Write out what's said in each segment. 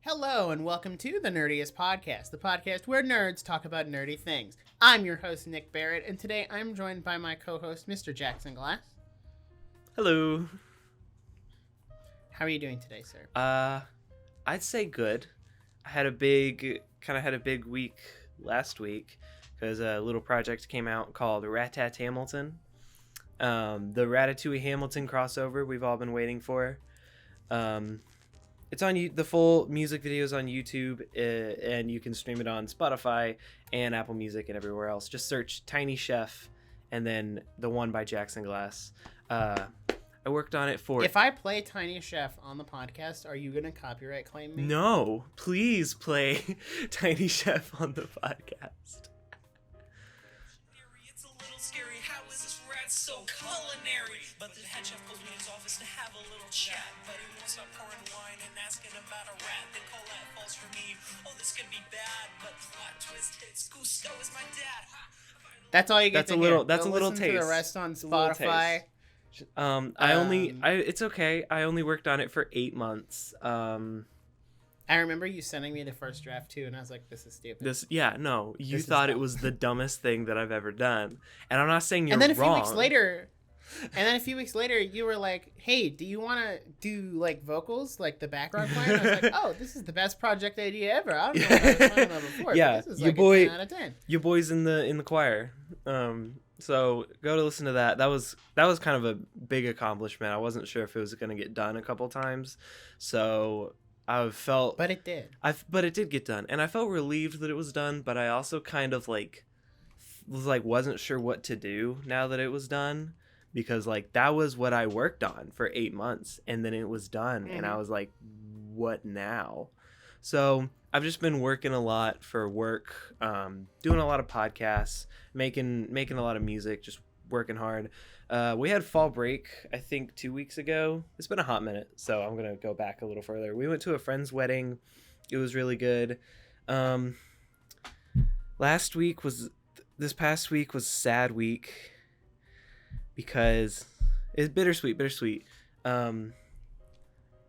Hello and welcome to the Nerdiest podcast, the podcast where nerds talk about nerdy things. I'm your host, Nick Barrett, and today I'm joined by my co-host, Mr. Jackson Glass. Hello. How are you doing today, sir? I'd say good. I had a big week last week because a little project came out called Rat-Tat Hamilton. The Ratatouille Hamilton crossover we've all been waiting for. It's on the full music videos on YouTube, and you can stream it on Spotify and Apple Music and everywhere else. Just search Tiny Chef and then the one by Jackson Glass. I worked on it for... If I play Tiny Chef on the podcast, are you going to copyright claim me? No, please play Tiny Chef on the podcast. It's a little scary. How is this rat so culinary? But the head chef goes to his office to have a little chat. But he won't stop pouring wine and asking about a rat. Then Colette falls for me. Oh, this could be bad. But plot twist hits. Gusto is my dad. That's all you get That's to a little. hear. That's Go a little listen taste. to the rest on Spotify. It's okay. I only worked on it for 8 months. I remember you sending me the first draft too, and I was like, "This is stupid." You thought it was the dumbest thing that I've ever done, and I'm not saying you're and then wrong. a few weeks later, you were like, "Hey, do you want to do like vocals, like the background choir?" And I was like, "Oh, this is the best project idea ever." I don't know if I was talking about before. Yeah, but this is like a 10 out of 10. Your boy's in the choir. So go to listen to that. That was kind of a big accomplishment. I wasn't sure if it was going to get done a couple times, so I felt. But it did. But it did get done, and I felt relieved that it was done. But I also kind of wasn't sure what to do now that it was done, because that was what I worked on for 8 months, and then it was done, and I was like, what now? So I've just been working a lot for work, doing a lot of podcasts, making a lot of music, just working hard. We had fall break, I think 2 weeks ago. It's been a hot minute, so I'm going to go back a little further. We went to a friend's wedding. It was really good. This past week was a sad week because it's bittersweet.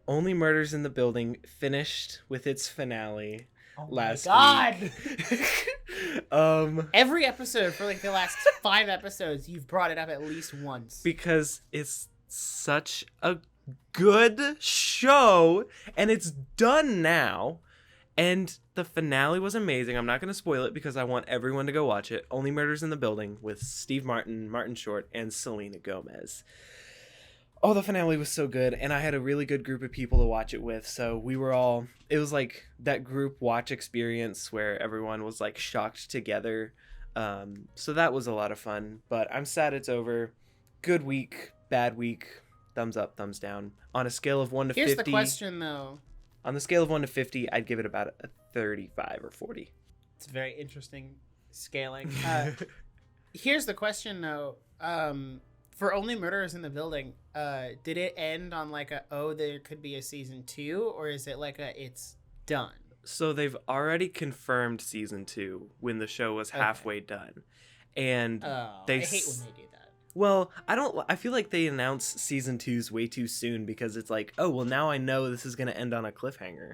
Only Murders in the Building finished with its finale last week. Every episode for the last 5 episodes, you've brought it up at least once. Because it's such a good show, and it's done now. And the finale was amazing. I'm not going to spoil it because I want everyone to go watch it. Only Murders in the Building with Steve Martin, Martin Short, and Selena Gomez. Oh, the finale was so good, and I had a really good group of people to watch it with, so it was like that group watch experience where everyone was shocked together, so that was a lot of fun, but I'm sad it's over. Good week, bad week, thumbs up, thumbs down. On a scale of 1 to 50... Here's the question, though. On the scale of 1 to 50, I'd give it about a 35 or 40. It's a very interesting scaling. Here's the question, though. For Only Murders in the Building, did it end on there could be a season 2, or is it it's done? So they've already confirmed season 2 when the show was halfway done, and I hate when they do that. Well, I feel like they announce season 2's way too soon because it's now I know this is gonna end on a cliffhanger.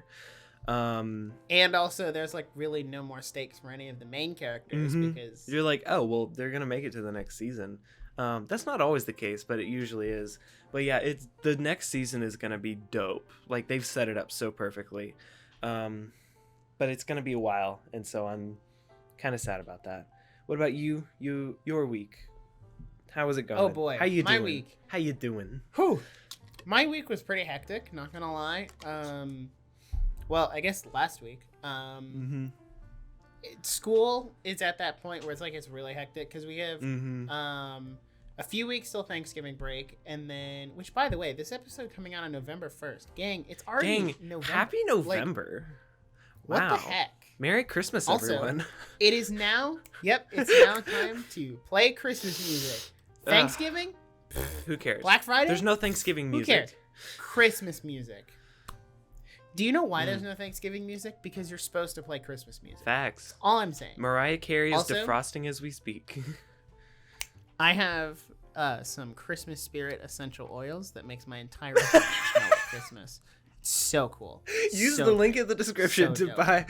And also, there's really no more stakes for any of the main characters because you're they're gonna make it to the next season. That's not always the case, but it usually is. But yeah, the next season is gonna be dope. They've set it up so perfectly. But it's gonna be a while, and so I'm kind of sad about that. What about you? Your week? How was it going? Oh boy, how you doing? My week. How you doing? Whew. My week was pretty hectic. Not gonna lie. Well, I guess last week. School is at that point where it's really hectic because we have a few weeks till Thanksgiving break, and then, which by the way, this episode coming out on November 1st. Gang, it's already November. Happy November. Wow. What the heck? Merry Christmas, everyone. It is now, it's now time to play Christmas music. Thanksgiving? Who cares? Black Friday? There's no Thanksgiving music. Who cares? Christmas music. Do you know why there's no Thanksgiving music? Because you're supposed to play Christmas music. Facts. All I'm saying. Mariah Carey is also, defrosting as we speak. I have some Christmas spirit essential oils that makes my entire home smell like Christmas. So cool. Use So the link in the description so to dope. buy.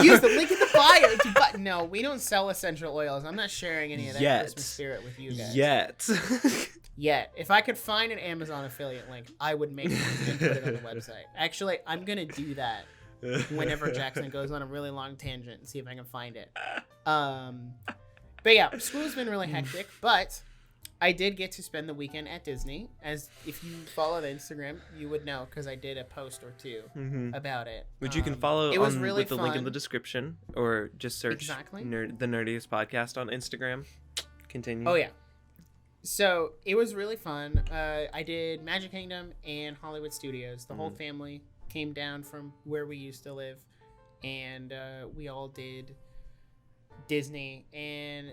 Use the link in the bio to buy. No, we don't sell essential oils. I'm not sharing any of that Yet. Christmas spirit with you guys. Yet. If I could find an Amazon affiliate link, I would make one and put it on the website. Actually, I'm gonna do that whenever Jackson goes on a really long tangent and see if I can find it. But yeah, school's been really hectic, but I did get to spend the weekend at Disney. As if you follow the Instagram, you would know because I did a post or two about it. Which you can follow it was on, really with the link in fun. the description, or just search Exactly. the Nerdiest Podcast on Instagram. Continue. Oh yeah. So it was really fun. I did Magic Kingdom and Hollywood Studios. The whole family came down from where we used to live, and we all did Disney. And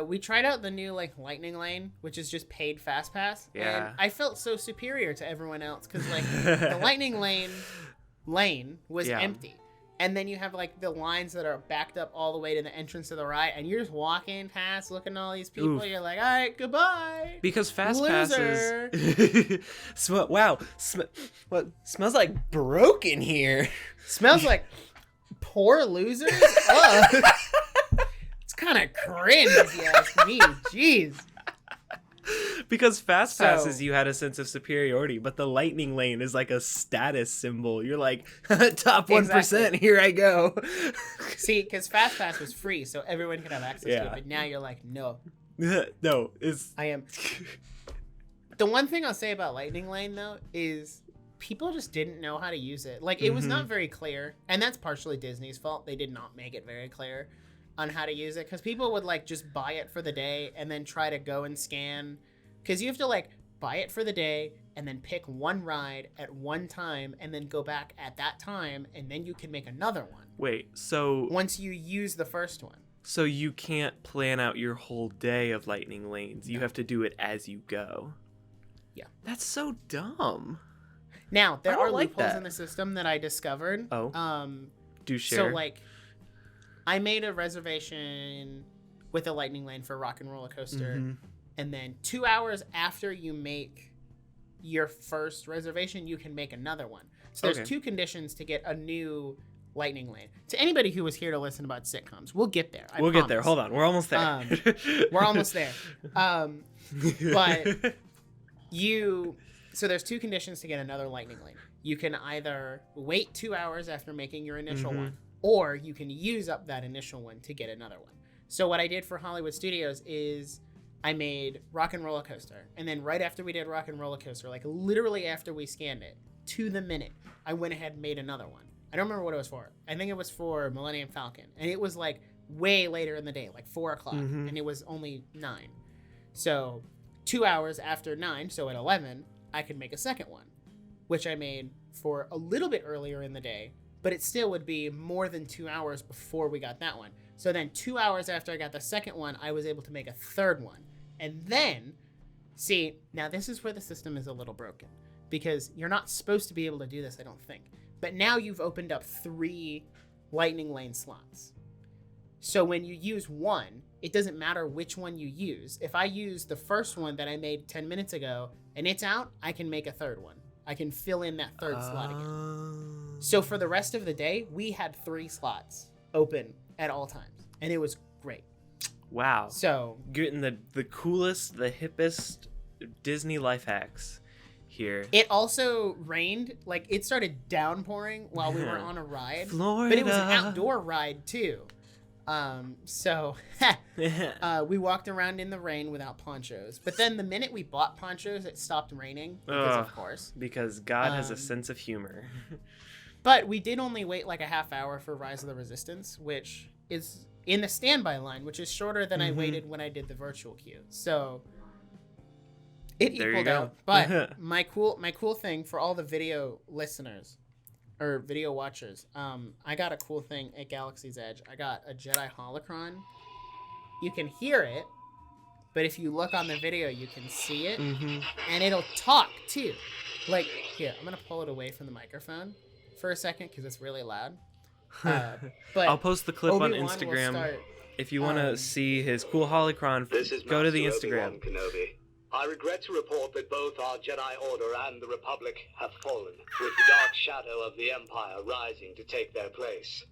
we tried out the new Lightning Lane, which is just paid Fast Pass. Yeah. And I felt so superior to everyone else because the Lightning lane was empty. And then you have the lines that are backed up all the way to the entrance of the ride, and you're just walking past, looking at all these people. Oof. You're like, all right, goodbye. Because Fast Loser. Passes. Wow. What smells like broken here? Smells like poor losers. Ugh. It's kind of cringe, if you ask me. Jeez. Because Fast So- Passes, you had a sense of superiority, but the Lightning Lane is like a status symbol. You're like, top 1%, Exactly. here I go. See, because Fast Pass was free, so everyone could have access to Yeah. it. But now you're like, no, No, it's... I am. The one thing I'll say about Lightning Lane, though, is people just didn't know how to use it. It was not very clear, and that's partially Disney's fault. They did not make it very clear on how to use it, because people would just buy it for the day and then try to go and scan, because you have to buy it for the day and then pick one ride at one time and then go back at that time, and then you can make another one Wait, so once you use the first one. so you can't plan out your whole day of Lightning Lanes. You have to do it as you go. Yeah. That's so dumb. Now, there I don't are like loopholes that. in the system that I discovered. Oh. Do share. So I made a reservation with a Lightning Lane for Rock and Roller Coaster, and then 2 hours after you make your first reservation, you can make another one. So there's Okay. 2 conditions to get a new Lightning Lane. To anybody who was here to listen about sitcoms, we'll get there. We'll get there. Hold on. We're almost there. We're almost there. But so there's 2 conditions to get another Lightning Lane. You can either wait 2 hours after making your initial one, or you can use up that initial one to get another one. So what I did for Hollywood Studios is I made Rock and Roller Coaster, and then right after we did Rock and Roller Coaster, literally after we scanned it, to the minute, I went ahead and made another one. I don't remember what it was for. I think it was for Millennium Falcon, and it was way later in the day, 4 o'clock, and it was only 9. So 2 hours after 9, so at 11, I could make a second one, which I made for a little bit earlier in the day, but it still would be more than 2 hours before we got that one. So then 2 hours after I got the second one, I was able to make a third one. And then, see, now this is where the system is a little broken, because you're not supposed to be able to do this, I don't think. But now you've opened up 3 Lightning Lane slots. So when you use one, it doesn't matter which one you use. If I use the first one that I made 10 minutes ago and it's out, I can make a third one. I can fill in that third slot again. So for the rest of the day, we had 3 slots open at all times, and it was great. Wow. So Getting the coolest, the hippest Disney life hacks here. it also rained. It started downpouring while we were on a ride. Florida. But it was an outdoor ride too. So we walked around in the rain without ponchos. But then the minute we bought ponchos, it stopped raining because of course. Because God has a sense of humor. But we did only wait a half hour for Rise of the Resistance, which is in the standby line, which is shorter than I waited when I did the virtual queue. So it There you equaled go. out. But my cool thing for all the video listeners or video watchers, I got a cool thing at Galaxy's Edge. I got a Jedi holocron. You can hear it, but if you look on the video, you can see it, and it'll talk too. Here, I'm gonna pull it away from the microphone for a second because it's really loud. But I'll post the clip on Obi-Wan will Instagram. start, If you want to see his cool holocron, This is go to the Master Instagram. Obi-Wan Kenobi. I regret to report that both our Jedi Order and the Republic have fallen, with the dark shadow of the Empire rising to take their place.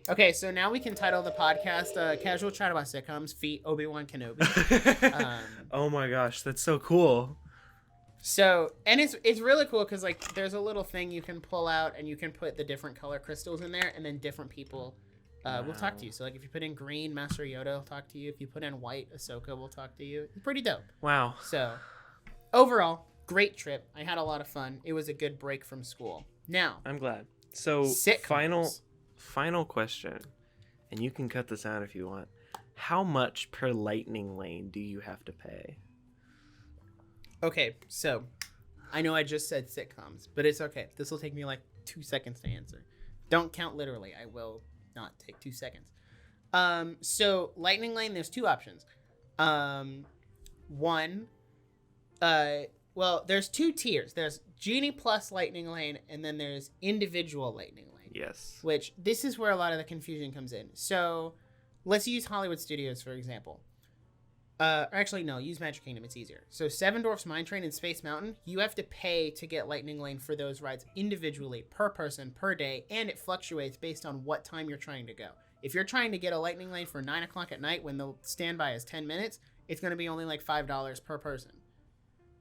Okay, so now we can title the podcast Casual Chat About Sitcoms, Feat. Obi-Wan Kenobi. Oh my gosh, that's so cool. So, and it's really cool because, like, there's a little thing you can pull out and you can put the different color crystals in there, and then different people will talk to you. So, like, if you put in green, Master Yoda will talk to you. If you put in white, Ahsoka will talk to you. It's pretty dope. Wow. So, overall, great trip. I had a lot of fun. It was a good break from school. Now, I'm glad. So, sitcoms. final question, and you can cut this out if you want. How much per lightning lane do you have to pay? Okay, so I know I just said sitcoms, but it's okay. This will take me like 2 seconds to answer. Don't count literally. I will not take 2 seconds. So lightning lane, there's two options. One, well, there's two tiers. There's Genie plus lightning lane, and then there's individual lightning lane. Yes. Which, this is where a lot of the confusion comes in. So, let's use Hollywood Studios, for example. Actually, no, use Magic Kingdom. It's easier. So, Seven Dwarfs Mine Train and Space Mountain, you have to pay to get lightning lane for those rides individually, per person, per day, and it fluctuates based on what time you're trying to go. If you're trying to get a lightning lane for 9 o'clock at night when the standby is 10 minutes, it's going to be only like $5 per person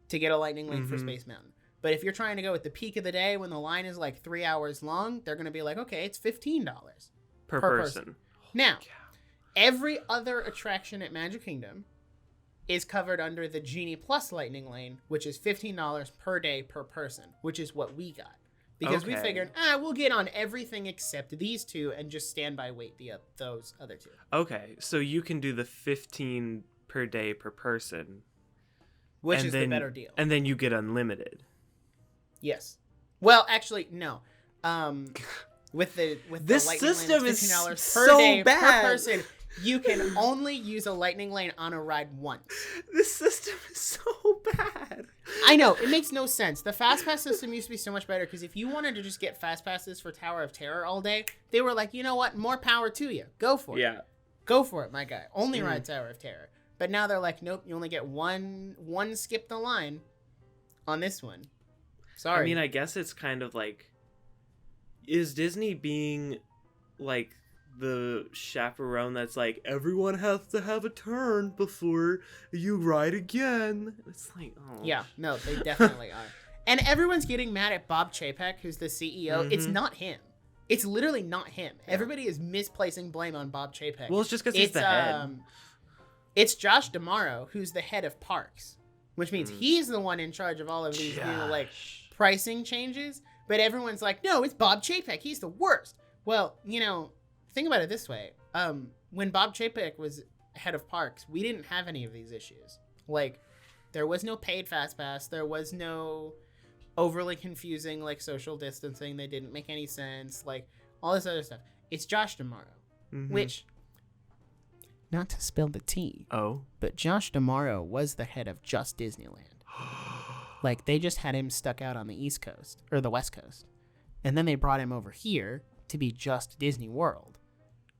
to get a lightning lane for Space Mountain. But if you're trying to go at the peak of the day when the line is like 3 hours long, they're going to be like, okay, it's $15 per person. Now, every other attraction at Magic Kingdom is covered under the Genie Plus Lightning Lane, which is $15 per day per person, which is what we got. Because we figured, we'll get on everything except these two and just standby wait those other two. Okay, so you can do the 15 per day per person. Which is the better deal. And then you get unlimited. Yes. Well, actually, no. With this the lightning system lane, is $15 per so day bad. per person. You can only use a lightning lane on a ride once. This system is so bad. I know, it makes no sense. The fast pass system used to be so much better because if you wanted to just get fast passes for Tower of Terror all day, they were like, you know what? More power to you. Go for it. Yeah. Go for it, my guy. Only ride Tower of Terror. But now they're like, nope, you only get one skip the line on this one. Sorry. I mean, I guess it's kind of like, is Disney being like the chaperone that's like, everyone has to have a turn before you ride again? It's like, oh. Yeah, no, they definitely are. And everyone's getting mad at Bob Chapek, who's the CEO. It's not him. It's literally not him. Yeah. Everybody is misplacing blame on Bob Chapek. Well, it's just because he's the head. It's Josh D'Amaro, who's the head of parks, which means he's the one in charge of all of these new, like, pricing changes. But everyone's like, no, it's Bob Chapek. He's the worst. Well, you know, think about it this way. When Bob Chapek was head of parks, we didn't have any of these issues. Like, there was no paid fast pass. There was no overly confusing, like, social distancing. They didn't make any sense. Like, all this other stuff. It's Josh D'Amaro, which, not to spill the tea, but Josh D'Amaro was the head of Just Disneyland. Like, they just had him stuck out on the East Coast, or the West Coast. And then they brought him over here to be Just Disney World,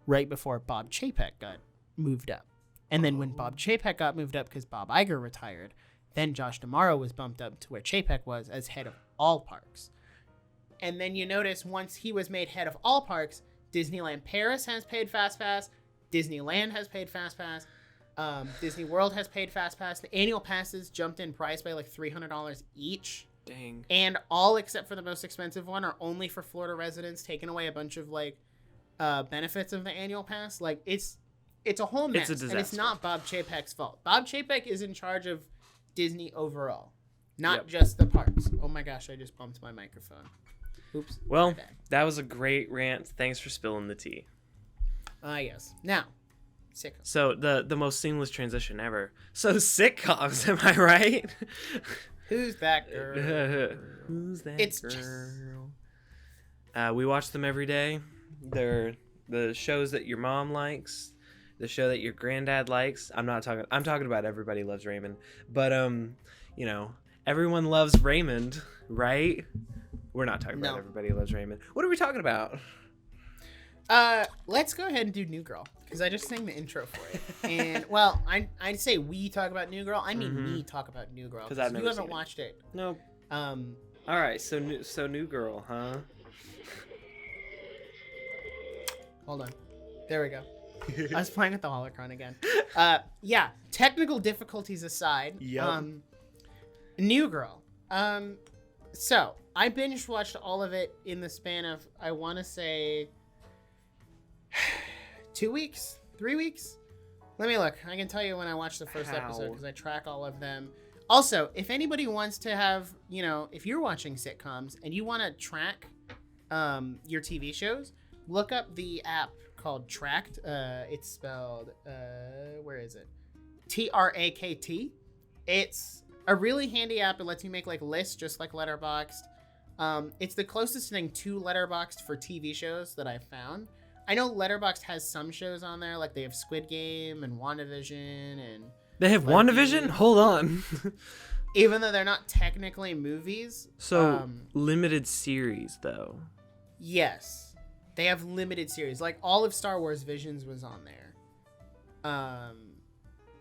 right before Bob Chapek got moved up. And then when Bob Chapek got moved up because Bob Iger retired, then Josh D'Amaro was bumped up to where Chapek was as head of all parks. And then you notice once he was made head of all parks, Disneyland Paris has paid Fast Pass, Disneyland has paid Fast Pass, Disney World has paid Fast Pass. The annual passes jumped in price by like $300 each. Dang. And all except for the most expensive one are only for Florida residents, taking away a bunch of like benefits of the annual pass. Like it's a whole mess. It's a disaster. And it's not Bob Chapek's fault. Bob Chapek is in charge of Disney overall, not just the parks. Oh my gosh, I just bumped my microphone. Oops. Well, that was a great rant. Thanks for spilling the tea. Yes. Now, sitcoms. So the most seamless transition ever. So sitcoms, am I right? Who's that girl? Who's that It's girl? We watch them every day. They're the shows that your mom likes, the show that your granddad likes. I'm talking about Everybody Loves Raymond. But you know, everyone loves Raymond, right? We're not talking about Everybody Loves Raymond. What are we talking about? Let's go ahead and do New Girl because I just sang the intro for it. And well, I'd say we talk about New Girl. I mean, me talk about New Girl because you haven't watched it. Nope. All right, so New Girl, huh? Hold on. There we go. I was playing with the holocron again. Yeah. Technical difficulties aside. Yep. New Girl. So I binge watched all of it in the span of, I want to say, 2 weeks, 3 weeks. Let me look. I can tell you when I watched the first episode because I track all of them. Also, if anybody wants to have, if you're watching sitcoms and you want to track your TV shows, look up the app called Tracked. It's spelled, where is it? TRAKT. It's a really handy app. It lets you make like lists just like Letterboxd. It's the closest thing to Letterboxd for TV shows that I've found. I know Letterboxd has some shows on there, like they have Squid Game and WandaVision and... They have WandaVision? Hold on. Even though they're not technically movies. So, limited series, though. Yes. They have limited series. Like, all of Star Wars Visions was on there.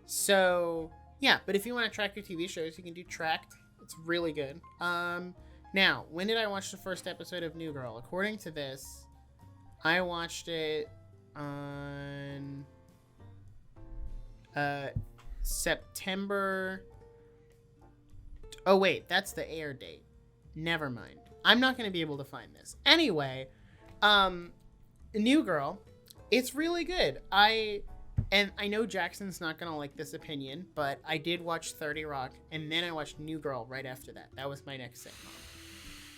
So, yeah. But if you want to track your TV shows, you can do Tracked. It's really good. Now, when did I watch the first episode of New Girl? According to this... I watched it on September. Oh, wait, that's the air date. Never mind. I'm not going to be able to find this. Anyway, New Girl, it's really good. I know Jackson's not going to like this opinion, but I did watch 30 Rock, and then I watched New Girl right after that. That was my next sitcom.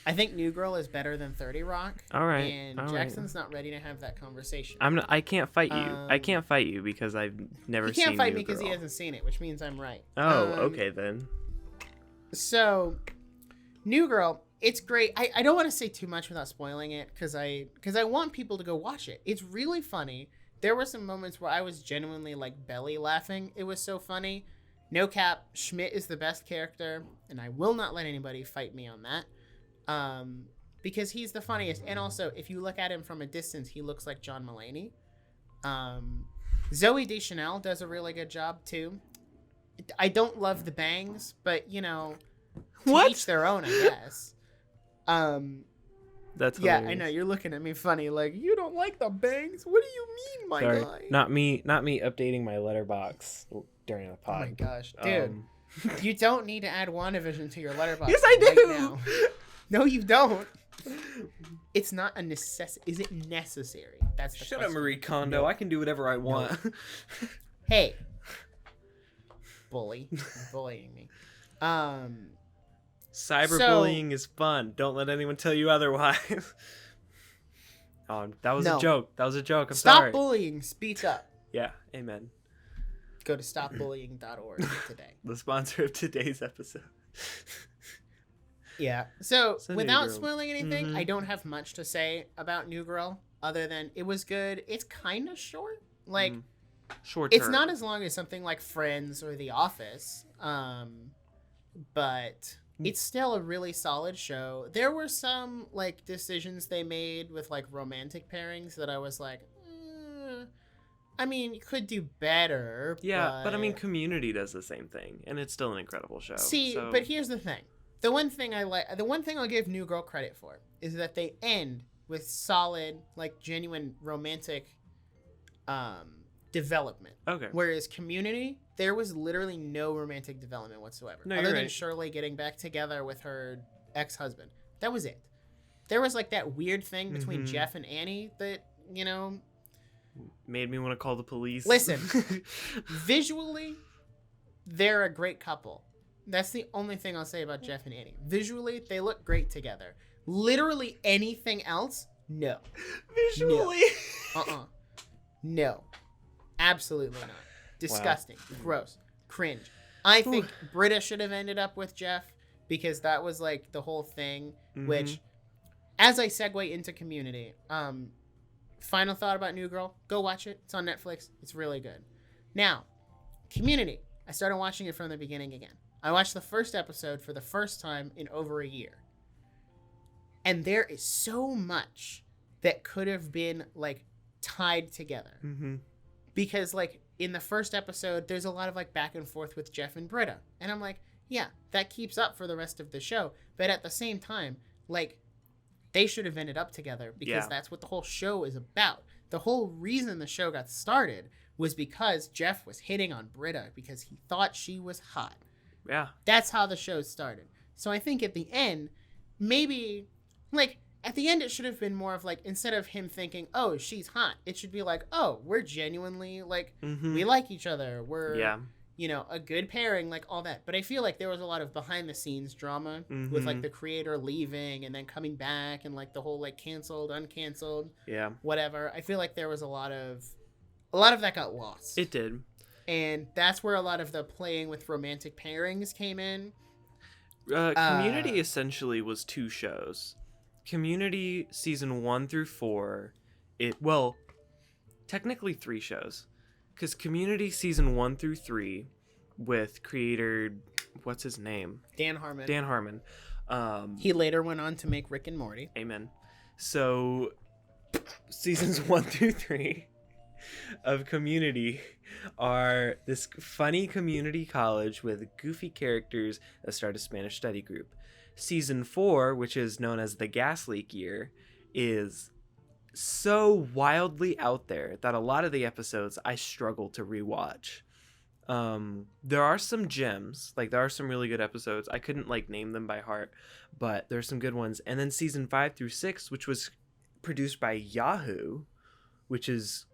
I think New Girl is better than 30 Rock. All right. And Jackson's not ready to have that conversation. I can't fight you. I can't fight you because I've never seen New Girl. He can't fight me because he hasn't seen it, which means I'm right. Oh, okay then. So, New Girl, it's great. I don't want to say too much without spoiling it because I want people to go watch it. It's really funny. There were some moments where I was genuinely like belly laughing. It was so funny. No cap, Schmidt is the best character, and I will not let anybody fight me on that. Because he's the funniest. And also, if you look at him from a distance, he looks like John Mulaney. Zooey Deschanel does a really good job, too. I don't love the bangs, but, to each their own, I guess. That's hilarious. Yeah, I know. You're looking at me funny, like, you don't like the bangs? What do you mean, my guy? Not me updating my letterbox during the pod. Oh, my gosh. Dude, you don't need to add WandaVision to your letterbox. Yes, I do! Right now. No, you don't. It's not a necessity. Is it necessary? That's the question. Shut up, Marie Kondo. No. I can do whatever I want. No. Hey. Bully. You're bullying me. Cyberbullying is fun. Don't let anyone tell you otherwise. That was a joke. That was a joke. I'm sorry. Stop bullying. Speak up. Yeah, amen. Go to stopbullying.org today. The sponsor of today's episode. Yeah. So without spoiling anything, I don't have much to say about New Girl other than it was good. It's kind of short. Like, short. It's not as long as something like Friends or The Office. But it's still a really solid show. There were some like decisions they made with like romantic pairings that I was like, I mean, you could do better. Yeah, but I mean, Community does the same thing, and it's still an incredible show. See, but here's the thing. The one thing I'll give New Girl credit for is that they end with solid, like genuine romantic development. Okay. Whereas Community, there was literally no romantic development whatsoever. No, other than Shirley getting back together with her ex-husband. That was it. There was like that weird thing between Jeff and Annie that, made me want to call the police. Listen, visually, they're a great couple. That's the only thing I'll say about Jeff and Annie. Visually, they look great together. Literally anything else, no. Visually? No. No. Absolutely not. Disgusting. Wow. Gross. Cringe. I think Britta should have ended up with Jeff because that was like the whole thing, which, as I segue into Community, final thought about New Girl, go watch it. It's on Netflix. It's really good. Now, Community. I started watching it from the beginning again. I watched the first episode for the first time in over a year. And there is so much that could have been, like, tied together. Mm-hmm. Because, like, in the first episode, there's a lot of, like, back and forth with Jeff and Britta. And I'm like, yeah, that keeps up for the rest of the show. But at the same time, like, they should have ended up together because that's what the whole show is about. The whole reason the show got started was because Jeff was hitting on Britta because he thought she was hot. Yeah. That's how the show started. So I think at the end, maybe, like, at the end it should have been more of, like, instead of him thinking, oh, she's hot, it should be like, oh, we're genuinely, like, we like each other. We're, you know, a good pairing, like, all that. But I feel like there was a lot of behind-the-scenes drama with, like, the creator leaving and then coming back and, like, the whole, like, canceled, uncanceled, whatever. I feel like there was a lot of that got lost. It did. And that's where a lot of the playing with romantic pairings came in. Community essentially was 2 shows. Community season 1 through 4, technically 3 shows. Because Community season 1 through 3 with creator, what's his name? Dan Harmon. He later went on to make Rick and Morty. Amen. So, seasons 1 through 3 of Community are this funny community college with goofy characters that start a Spanish study group. Season 4, which is known as the gas leak year, is so wildly out there that a lot of the episodes I struggle to rewatch. There are some gems, like there are some really good episodes. I couldn't like name them by heart, but there's some good ones. And then season 5 through 6, which was produced by Yahoo, which is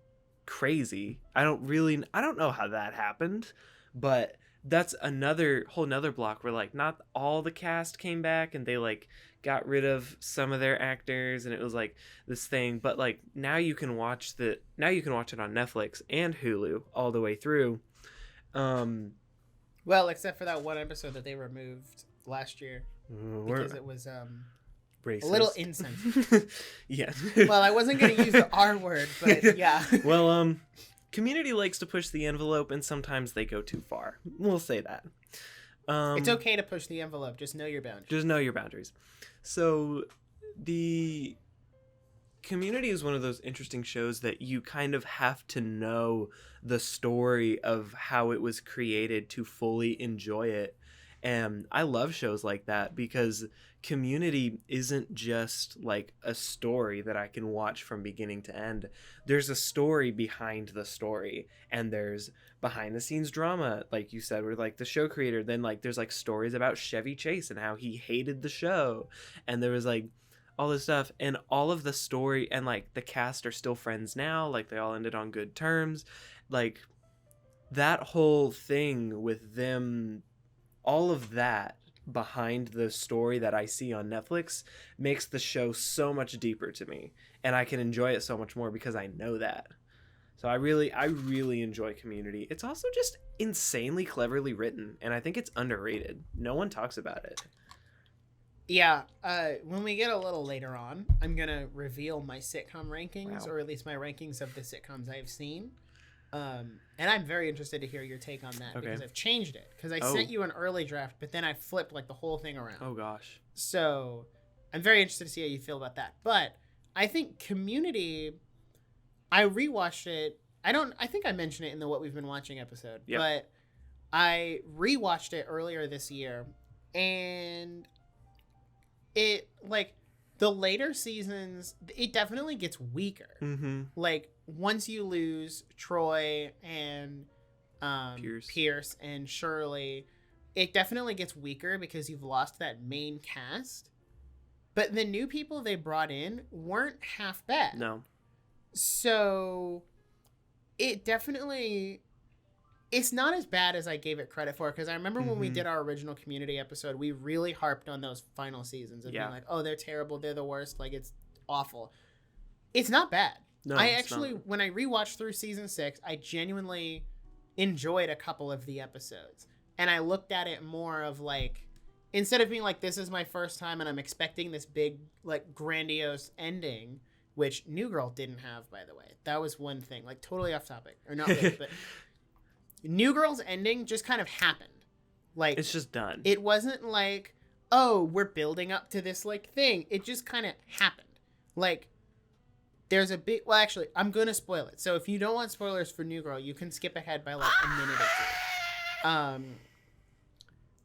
crazy. I don't know how that happened, but that's whole nother block where like not all the cast came back and they like got rid of some of their actors and it was like this thing. But like now you can watch it on Netflix and Hulu all the way through. Well, except for that one episode that they removed last year because it was racist. A little insensitive. Yeah. Well, I wasn't going to use the R word, but yeah. Well, Community likes to push the envelope, and sometimes they go too far. We'll say that. It's okay to push the envelope. Just know your boundaries. Just know your boundaries. So, the Community is one of those interesting shows that you kind of have to know the story of how it was created to fully enjoy it. And I love shows like that because Community isn't just like a story that I can watch from beginning to end. There's a story behind the story, and there's behind the scenes drama, like you said, with like the show creator. Then like there's like stories about Chevy Chase and how he hated the show, and there was like all this stuff, and all of the story, and like the cast are still friends now, like they all ended on good terms. Like that whole thing with them, all of that behind the story that I see on Netflix makes the show so much deeper to me, and I can enjoy it so much more because I know that. So I really enjoy Community. It's also just insanely cleverly written, and I think it's underrated. No one talks about it. Yeah, when we get a little later on, I'm going to reveal my sitcom rankings, or at least my rankings of the sitcoms I've seen. And I'm very interested to hear your take on that because I've changed it. Because I sent you an early draft, but then I flipped like the whole thing around. Oh gosh. So I'm very interested to see how you feel about that. But I think Community, I rewatched it. I think I mentioned it in the What We've Been Watching episode. Yep. But I rewatched it earlier this year, and it like the later seasons, it definitely gets weaker. Mm-hmm. Like once you lose Troy and Pierce and Shirley, it definitely gets weaker because you've lost that main cast. But the new people they brought in weren't half bad. No. So it definitely, it's not as bad as I gave it credit for, because I remember when we did our original Community episode, we really harped on those final seasons of being like, oh, they're terrible, they're the worst, like it's awful. It's not bad. No, I actually, when I rewatched through season 6, I genuinely enjoyed a couple of the episodes, and I looked at it more of like, instead of being like, this is my first time and I'm expecting this big like grandiose ending, which New Girl didn't have, by the way. That was one thing, like totally off topic, or not really, but New Girl's ending just kind of happened. Like it's just done. It wasn't like, oh, we're building up to this like thing. It just kind of happened. Like there's a big, well, actually, I'm going to spoil it. So if you don't want spoilers for New Girl, you can skip ahead by like a minute or two.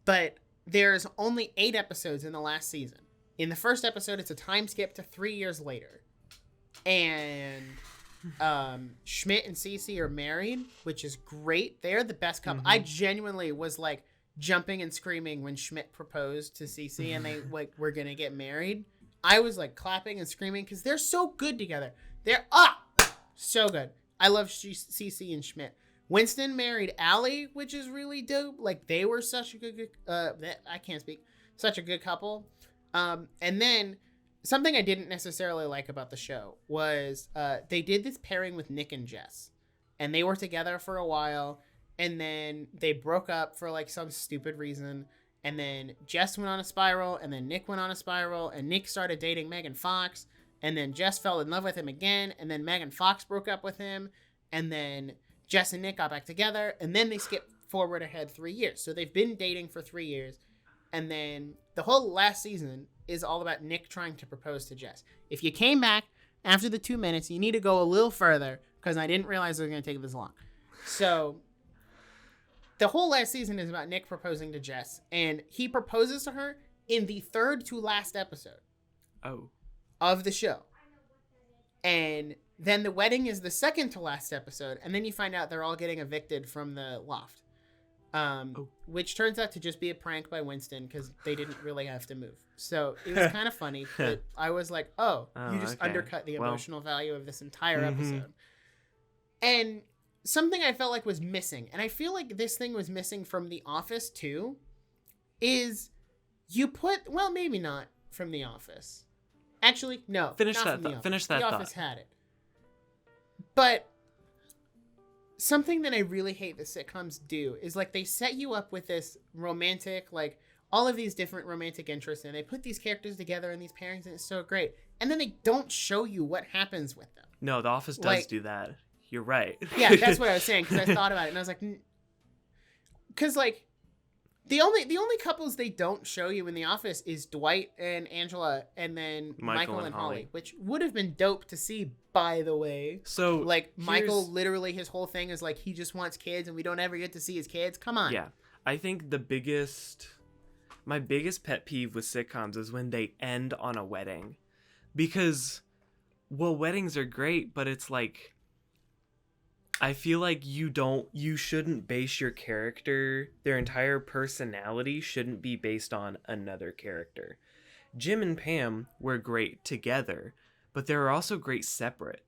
But there's only 8 episodes in the last season. In the first episode, it's a time skip to 3 years later. And Schmidt and Cece are married, which is great. They're the best couple. I genuinely was like jumping and screaming when Schmidt proposed to Cece and they like were going to get married. I was like clapping and screaming because they're so good together. They're so good. I love Cece and Schmidt. Winston married Allie, which is really dope. Like they were such a good I can't speak. Such a good couple. And then something I didn't necessarily like about the show was they did this pairing with Nic and Jess. And they were together for a while and then they broke up for like some stupid reason. And then Jess went on a spiral, and then Nic went on a spiral, and Nic started dating Megan Fox, and then Jess fell in love with him again, and then Megan Fox broke up with him, and then Jess and Nic got back together, and then they skipped forward ahead 3 years. So they've been dating for 3 years, and then the whole last season is all about Nic trying to propose to Jess. If you came back after the 2 minutes, you need to go a little further, because I didn't realize it was going to take this long. So the whole last season is about Nic proposing to Jess, and he proposes to her in the 3rd to last episode of the show. And then the wedding is the 2nd to last episode, and then you find out they're all getting evicted from the loft, which turns out to just be a prank by Winston because they didn't really have to move. So it was kind of funny, but I was like, you just undercut the emotional value of this entire episode. And something I felt like was missing, and I feel like this thing was missing from The Office too, is you put, well, maybe not from The Office. Actually, no. Finish that thought. The Office had it. But something that I really hate that sitcoms do is like they set you up with this romantic, like all of these different romantic interests, and they put these characters together in these pairings, and it's so great. And then they don't show you what happens with them. No, The Office does do that. You're right. Yeah, that's what I was saying, because I thought about it, and I was like, because like the only couples they don't show you in The Office is Dwight and Angela, and then Michael and Holly, which would have been dope to see, by the way. So like Michael, literally his whole thing is like he just wants kids, and we don't ever get to see his kids. Come on. Yeah, I think my biggest pet peeve with sitcoms is when they end on a wedding, because well, weddings are great, but it's like, I feel like you shouldn't base your character, their entire personality shouldn't be based on another character. Jim and Pam were great together, but they were also great separate.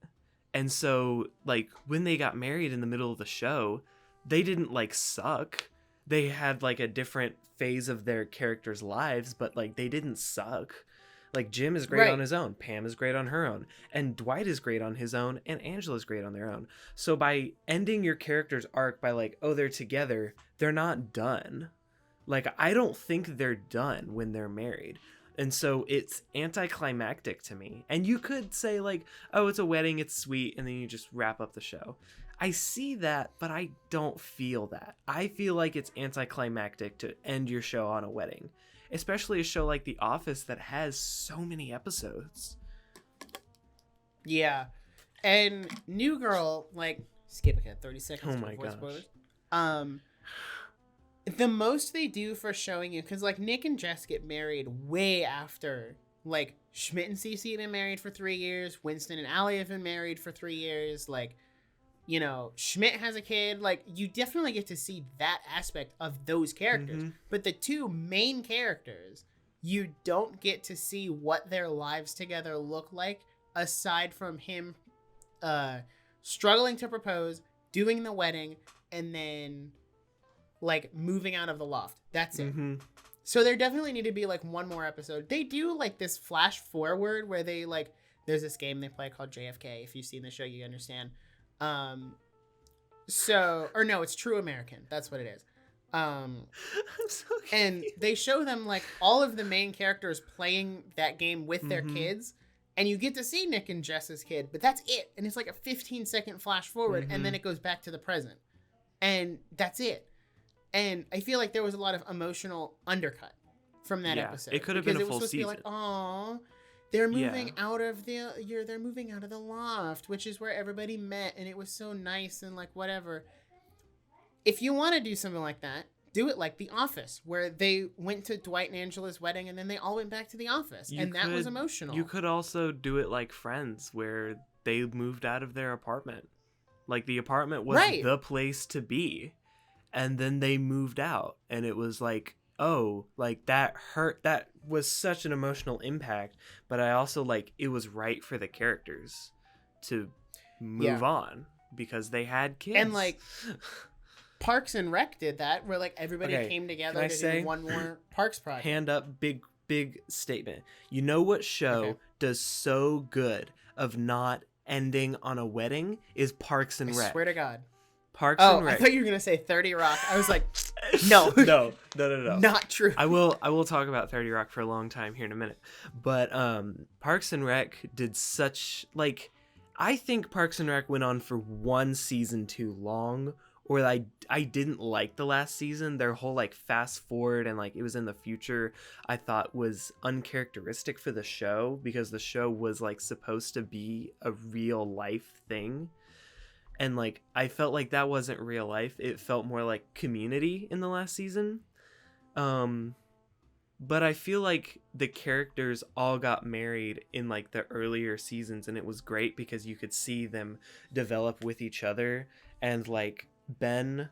And so, like, when they got married in the middle of the show, they didn't, like, suck. They had, like, a different phase of their characters' lives, but, like, they didn't suck. Like, Jim is great on his own. Pam is great on her own. And Dwight is great on his own. And Angela's great on their own. So by ending your character's arc by like, oh, they're together, they're not done. Like, I don't think they're done when they're married. And so it's anticlimactic to me. And you could say like, oh, it's a wedding, it's sweet, and then you just wrap up the show. I see that, but I don't feel that. I feel like it's anticlimactic to end your show on a wedding. Especially a show like The Office that has so many episodes. Yeah. And New Girl, like, skip ahead 30 seconds. Oh my gosh. Spoilers. The most they do for showing you, because, like, Nic and Jess get married way after, like, Schmidt and Cece have been married for 3 years. Winston and Allie have been married for 3 years. Like, you know, Schmidt has a kid. Like, you definitely get to see that aspect of those characters. Mm-hmm. But the two main characters, you don't get to see what their lives together look like, aside from him struggling to propose, doing the wedding, and then, like, moving out of the loft. That's it. Mm-hmm. So there definitely need to be, like, one more episode. They do, like, this flash forward where they, like, there's this game they play called JFK. If you've seen the show, you understand. Or no, it's True American. That's what it is. I'm so confused. And they show them like all of the main characters playing that game with their kids, and you get to see Nic and Jess's kid, but that's it. And it's like a 15-second flash forward, and then it goes back to the present, and that's it. And I feel like there was a lot of emotional undercut from that episode. It could have been a full season. Be like, oh, they're moving out of they're moving out of the loft, which is where everybody met, and it was so nice and like whatever. If you want to do something like that, do it like The Office, where they went to Dwight and Angela's wedding and then they all went back to the office, that was emotional. You could also do it like Friends, where they moved out of their apartment. Like the apartment was the place to be, and then they moved out, and it was like, oh, like that hurt. That was such an emotional impact, but I also like it was right for the characters to move on because they had kids. And like Parks and Rec did that, where like everybody came together to do one more Parks project. Hand up, big statement. You know what show does so good of not ending on a wedding is Parks and Rec. I swear to God. Parks and Rec. I thought you were gonna say 30 Rock. I was like, no, not true. I will talk about 30 Rock for a long time here in a minute, but Parks and Rec did such like, I think Parks and Rec went on for one season too long, or I didn't like the last season. Their whole like fast forward and like it was in the future, I thought was uncharacteristic for the show, because the show was like supposed to be a real life thing. And like I felt like that wasn't real life. It felt more like Community in the last season. But I feel like the characters all got married in like the earlier seasons, and it was great because you could see them develop with each other. And like Ben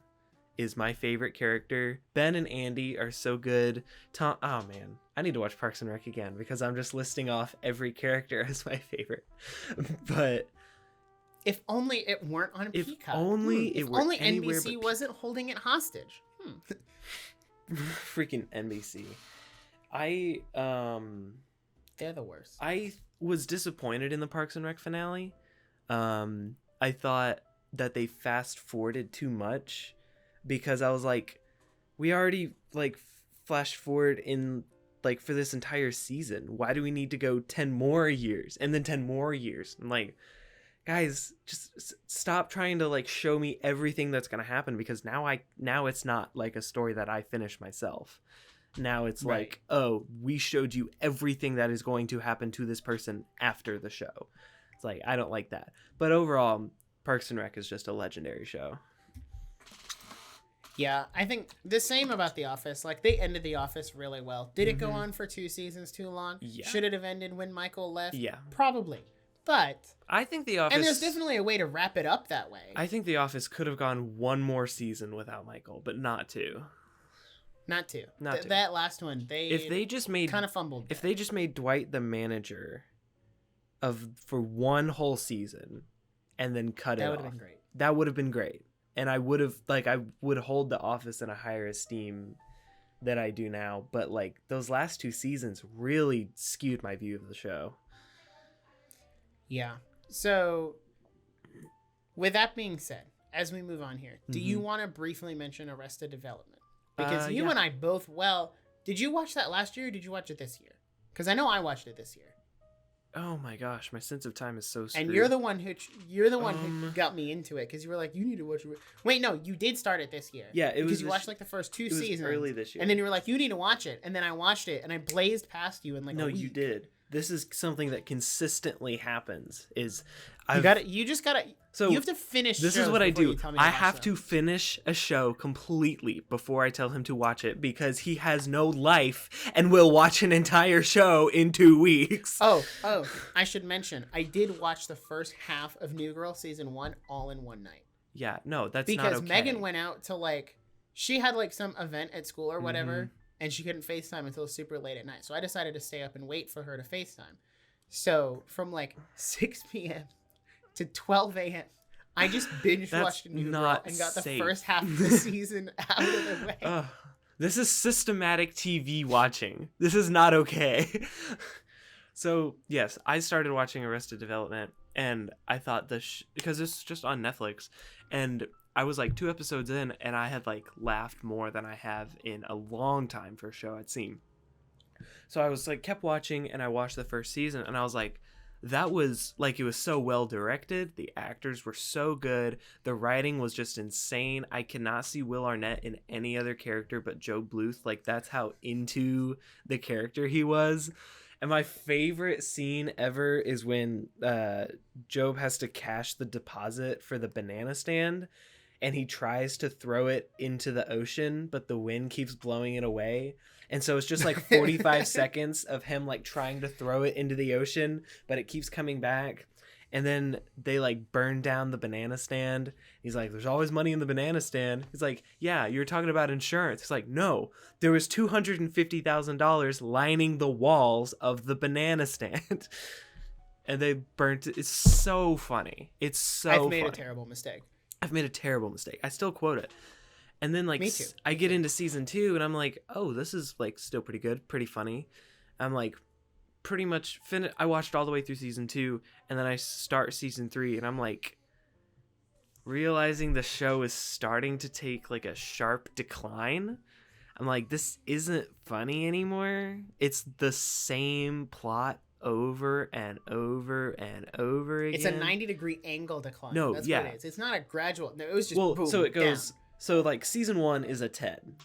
is my favorite character. Ben and Andy are so good. Tom, oh man, I need to watch Parks and Rec again because I'm just listing off every character as my favorite. But if only it weren't on Peacock. If only NBC wasn't holding it hostage. Freaking NBC. They're the worst. I was disappointed in the Parks and Rec finale. I thought that they fast forwarded too much, because I was like, we already like flash forward in like for this entire season. Why do we need to go 10 more years and then 10 more years? I'm like, guys, just stop trying to like show me everything that's going to happen, because now it's not like a story that I finish myself. Now it's like, oh, we showed you everything that is going to happen to this person after the show. It's like, I don't like that. But overall, Parks and Rec is just a legendary show. Yeah, I think the same about The Office. Like, they ended The Office really well. Did it go on for 2 seasons too long? Yeah. Should it have ended when Michael left? Yeah. Probably. But I think The Office... And there's definitely a way to wrap it up that way. I think The Office could have gone one more season without Michael, but not 2. Not 2. 2. That last one, they just made kind of fumbled. If they just made Dwight the manager for one whole season and then cut it off. That would have been great. That would have been great. And I would hold The Office in a higher esteem than I do now. But like those last 2 seasons really skewed my view of the show. Yeah. So with that being said, as we move on here, do you want to briefly mention Arrested Development? Because you and I both, did you watch that last year or did you watch it this year? Because I know I watched it this year. Oh my gosh, my sense of time is so screwed. And you're the one who got me into it, because you were like, you need to watch it. Wait, no, you did start it this year. Yeah, it was. Because you watched like the first 2 seasons early this year, and then you were like, you need to watch it, and then I watched it, and I blazed past you in like a week. No, you did. This is something that consistently happens. So you have to finish. This is what I do. I have to finish a show completely before I tell him to watch it, because he has no life and will watch an entire show in 2 weeks. Oh, I should mention, I did watch the first half of New Girl season 1 all in one night. Yeah, no, that's because not okay. Megan went out to like, she had like some event at school or whatever, and she couldn't FaceTime until super late at night. So I decided to stay up and wait for her to FaceTime. So from like 6 p.m. to 12 a.m., I just binge watched New Girl and got the first half of the season out of the way. This is systematic TV watching. This is not okay. So, yes, I started watching Arrested Development, and I thought because it's just on Netflix, and I was like 2 episodes in, and I had like laughed more than I have in a long time for a show I'd seen. So I was like, kept watching, and I watched the first season, and I was like, that was like, it was so well directed. The actors were so good. The writing was just insane. I cannot see Will Arnett in any other character but Joe Bluth. Like, that's how into the character he was. And my favorite scene ever is when Job has to cash the deposit for the banana stand, and he tries to throw it into the ocean, but the wind keeps blowing it away. And so it's just like 45 seconds of him like trying to throw it into the ocean, but it keeps coming back. And then they like burn down the banana stand. He's like, there's always money in the banana stand. He's like, yeah, you're talking about insurance. He's like, no, there was $250,000 lining the walls of the banana stand. And they burnt it. It's so funny. It's so I've made funny. a terrible mistake. I've made a terrible mistake. I still quote it. And then like Me too. I get into season 2 and I'm like, oh, this is like still pretty good, pretty funny. I'm like pretty much I watched all the way through season 2, and then I start season 3 and I'm like realizing the show is starting to take like a sharp decline. I'm like, this isn't funny anymore. It's the same plot over and over and over again. It's a 90-degree angle decline. No, That's yeah. what it is. It's not a gradual. No, it was just boom, so it goes down. so like season 1 is a 10.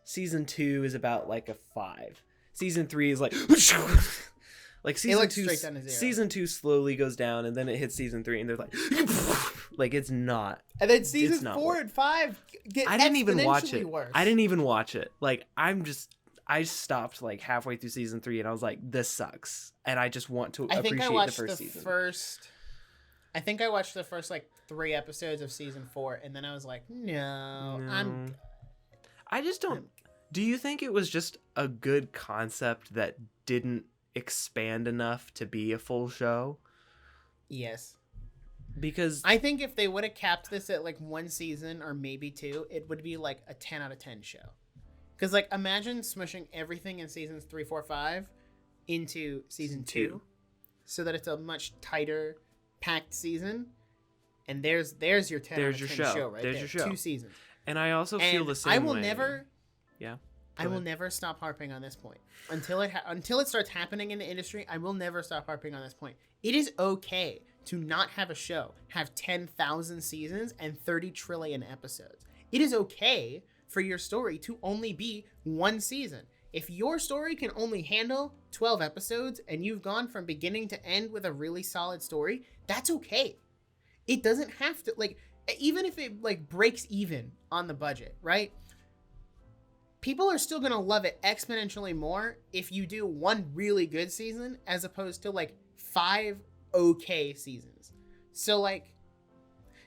Season 2 is about like a 5. Season 3 is like like season 2 straight down to 0. Season 2 slowly goes down, and then it hits season 3 and they're like it's not. And then it's seasons not 4 worth and 5 get I didn't even watch it. Worse. I didn't even watch it. Like I stopped like halfway through season 3 and I was like, this sucks. And I just want to I think appreciate I watched the first season. I think I watched the first like 3 episodes of season 4, and then I was like, no. I just don't. Do you think it was just a good concept that didn't expand enough to be a full show? Yes. Because I think if they would have capped this at like 1 season or maybe 2, it would be like a 10 out of 10 show. Because like imagine smushing everything in seasons 3, 4, 5 into season 2, so that it's a much tighter, packed season. And there's your 10 out of 10 show right there's there. your show. 2 seasons. And I also feel the same I will way. never. Yeah. I will never stop harping on this point until it starts happening in the industry. I will never stop harping on this point. It is okay to not have a show have 10,000 seasons and 30 trillion episodes. It is okay for your story to only be 1 season. If your story can only handle 12 episodes and you've gone from beginning to end with a really solid story, that's okay. It doesn't have to, like, even if it like breaks even on the budget, right? People are still going to love it exponentially more if you do 1 really good season as opposed to like 5 okay seasons. So like,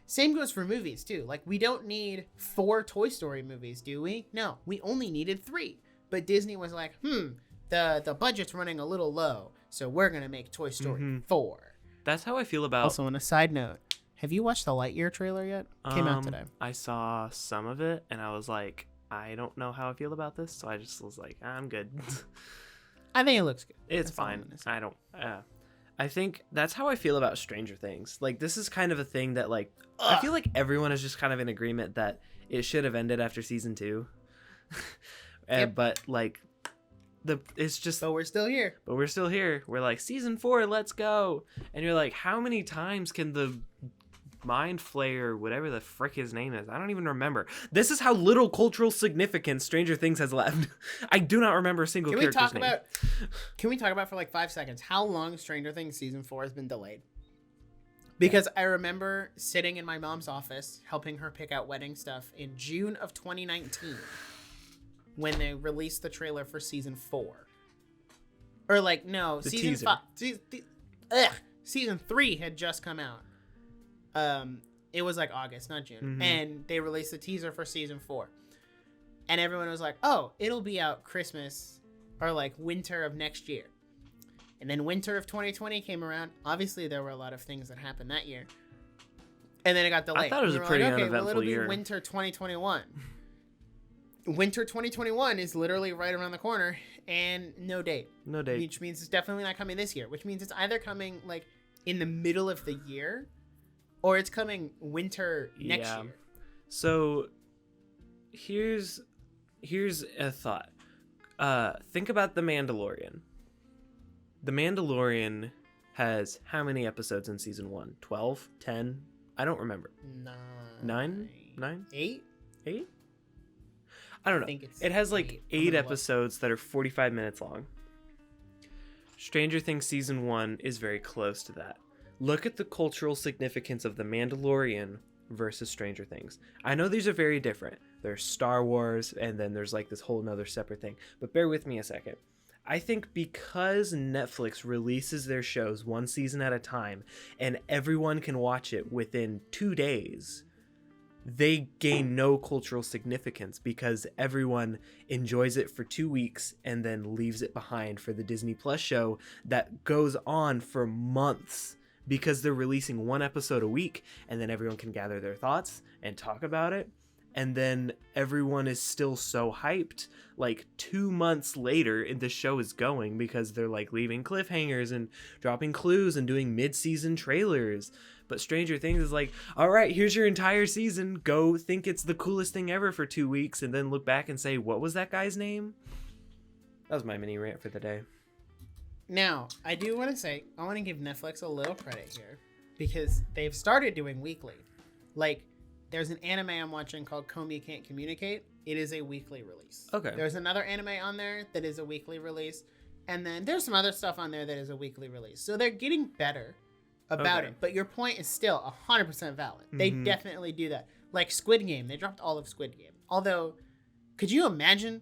same goes for movies too. Like, we don't need 4 Toy Story movies, do we? No, we only needed 3. But Disney was like, the budget's running a little low, so we're going to make Toy Story 4. That's how I feel about. Also, on a side note, have you watched the Lightyear trailer yet? Came out today. I saw some of it and I was like, I don't know how I feel about this, so I just was like, I'm good. I think it looks good. It's That's all I'm fine. gonna say. I don't. I think that's how I feel about Stranger Things. Like, this is kind of a thing that, like, I feel like everyone is just kind of in agreement that it should have ended after season 2. Yep. But like, it's just. But we're still here. But we're still here. We're like, season 4, let's go. And you're like, how many times can the Mind Flayer, whatever the frick his name is, I don't even remember. This is how little cultural significance Stranger Things has left. I do not remember a single character's name. Can we talk about for like 5 seconds how long Stranger Things season 4 has been delayed? Because I remember sitting in my mom's office helping her pick out wedding stuff in June of 2019 when they released the trailer for season 4. Or like, no, The season teaser. 5. Season 3 had just come out. It was like August, not June. Mm-hmm. And they released the teaser for season 4. And everyone was like, oh, it'll be out Christmas or like winter of next year. And then winter of 2020 came around. Obviously, there were a lot of things that happened that year. And then it got delayed. I thought it was a pretty uneventful it'll year. be winter 2021. Winter 2021 is literally right around the corner and no date. No date. Which means it's definitely not coming this year. Which means it's either coming like in the middle of the year or it's coming winter next year. So here's a thought. Think about The Mandalorian. The Mandalorian has how many episodes in season 1? 12? 10? I don't remember. 9? 8? 8? I don't know. think it's It has like 8. I'm 8 gonna look. episodes that are 45 minutes long. Stranger Things season 1 is very close to that. Look at the cultural significance of The Mandalorian versus Stranger Things. I know these are very different. There's Star Wars, and then there's like this whole nother separate thing. But bear with me a second. I think because Netflix releases their shows one season at a time, and everyone can watch it within 2 days, they gain no cultural significance because everyone enjoys it for 2 weeks and then leaves it behind for the Disney Plus show that goes on for months because they're releasing one episode a week, and then everyone can gather their thoughts and talk about it. And then everyone is still so hyped like 2 months later the show is going because they're like leaving cliffhangers and dropping clues and doing mid-season trailers. But Stranger Things is like, all right, here's your entire season. Go think it's the coolest thing ever for 2 weeks and then look back and say, what was that guy's name? That was my mini rant for the day. Now, I do want to say, I want to give Netflix a little credit here because they've started doing weekly. Like, there's an anime I'm watching called Comey Can't Communicate. It is a weekly release. Okay. There's another anime on there that is a weekly release. And then there's some other stuff on there that is a weekly release. So they're getting better about it. But your point is still 100% valid. They definitely do that. Like Squid Game. They dropped all of Squid Game. Although, could you imagine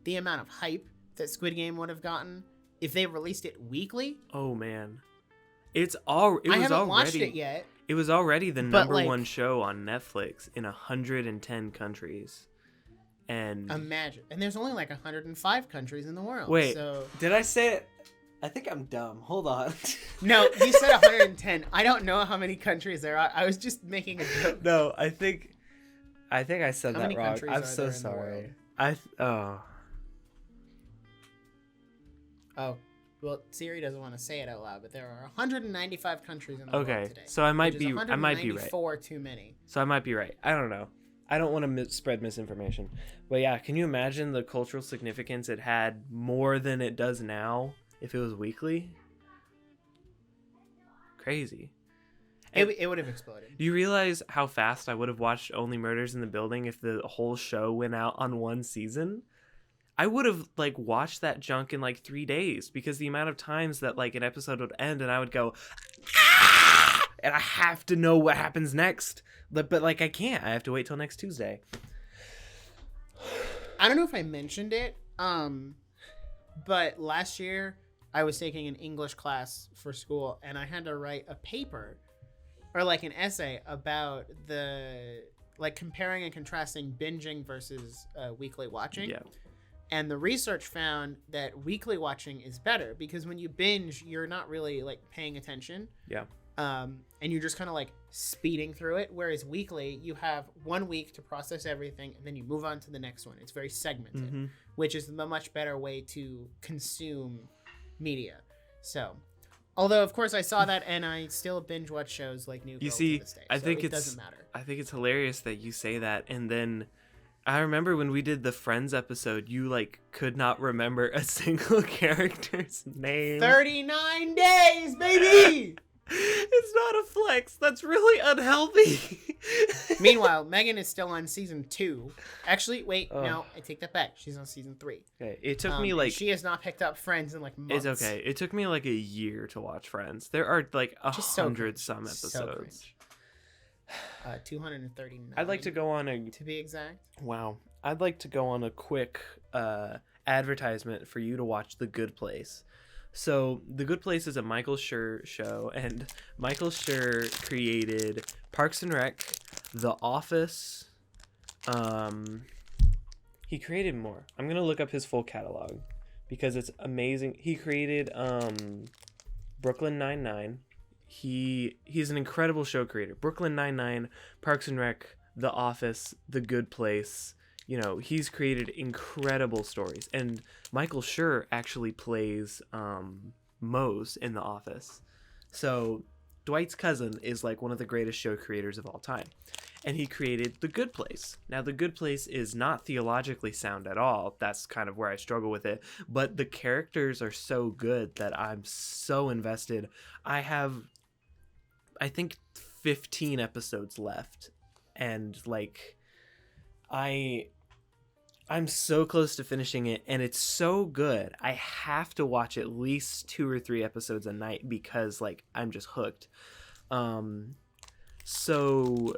the amount of hype that Squid Game would have gotten if they released it weekly? Oh, man. I haven't watched it yet. It was already the number one show on Netflix in 110 countries. And imagine. And there's only like 105 countries in the world. Wait, so... did I say it? I think I'm dumb. Hold on. No, you said 110. I don't know how many countries there are. I was just making a joke. No, I think I said that wrong. I'm so there sorry. Oh. Well, Siri doesn't want to say it out loud, but there are 195 countries in the world today. So I might be right. 194 too many. So I might be right. I don't know. I don't want to spread misinformation. But yeah, can you imagine the cultural significance it had more than it does now if it was weekly? Crazy. It would have exploded. Do you realize how fast I would have watched Only Murders in the Building if the whole show went out on one season? I would have like watched that junk in like 3 days because the amount of times that like an episode would end and I would go, ah! And I have to know what happens next. But like I can't. I have to wait till next Tuesday. I don't know if I mentioned it, but last year I was taking an English class for school and I had to write a paper or like an essay about the like comparing and contrasting binging versus weekly watching. Yeah. And the research found that weekly watching is better because when you binge, you're not really like paying attention. Yeah. And you're just kind of like speeding through it. Whereas weekly, you have 1 week to process everything and then you move on to the next one. It's very segmented, which is a much better way to consume media. So, although of course I saw that and I still binge watch shows like New Girl to this day. I think it doesn't matter. I think it's hilarious that you say that, and then I remember when we did the Friends episode, you like could not remember a single character's name. 39 days, baby! It's not a flex. That's really unhealthy. Meanwhile, Megan is still on season 2. Actually, wait, no, I take that back. She's on season 3. Okay, it took me like... She has not picked up Friends in like months. It's okay. It took me like a year to watch Friends. There are like 100 some episodes. 239. I'd like to go on a... To be exact. Wow. I'd like to go on a quick advertisement for you to watch The Good Place. So, The Good Place is a Michael Schur show, and Michael Schur created Parks and Rec, The Office. He created more. I'm going to look up his full catalog because it's amazing. He created Brooklyn Nine-Nine. He's an incredible show creator. Brooklyn Nine-Nine, Parks and Rec, The Office, The Good Place. You know, he's created incredible stories. And Michael Schur actually plays Mose in The Office. So Dwight's cousin is like one of the greatest show creators of all time. And he created The Good Place. Now, The Good Place is not theologically sound at all. That's kind of where I struggle with it. But the characters are so good that I'm so invested. I have, I think, 15 episodes left. And like... I'm so close to finishing it, and it's so good. I have to watch at least 2 or 3 episodes a night because, like, I'm just hooked. So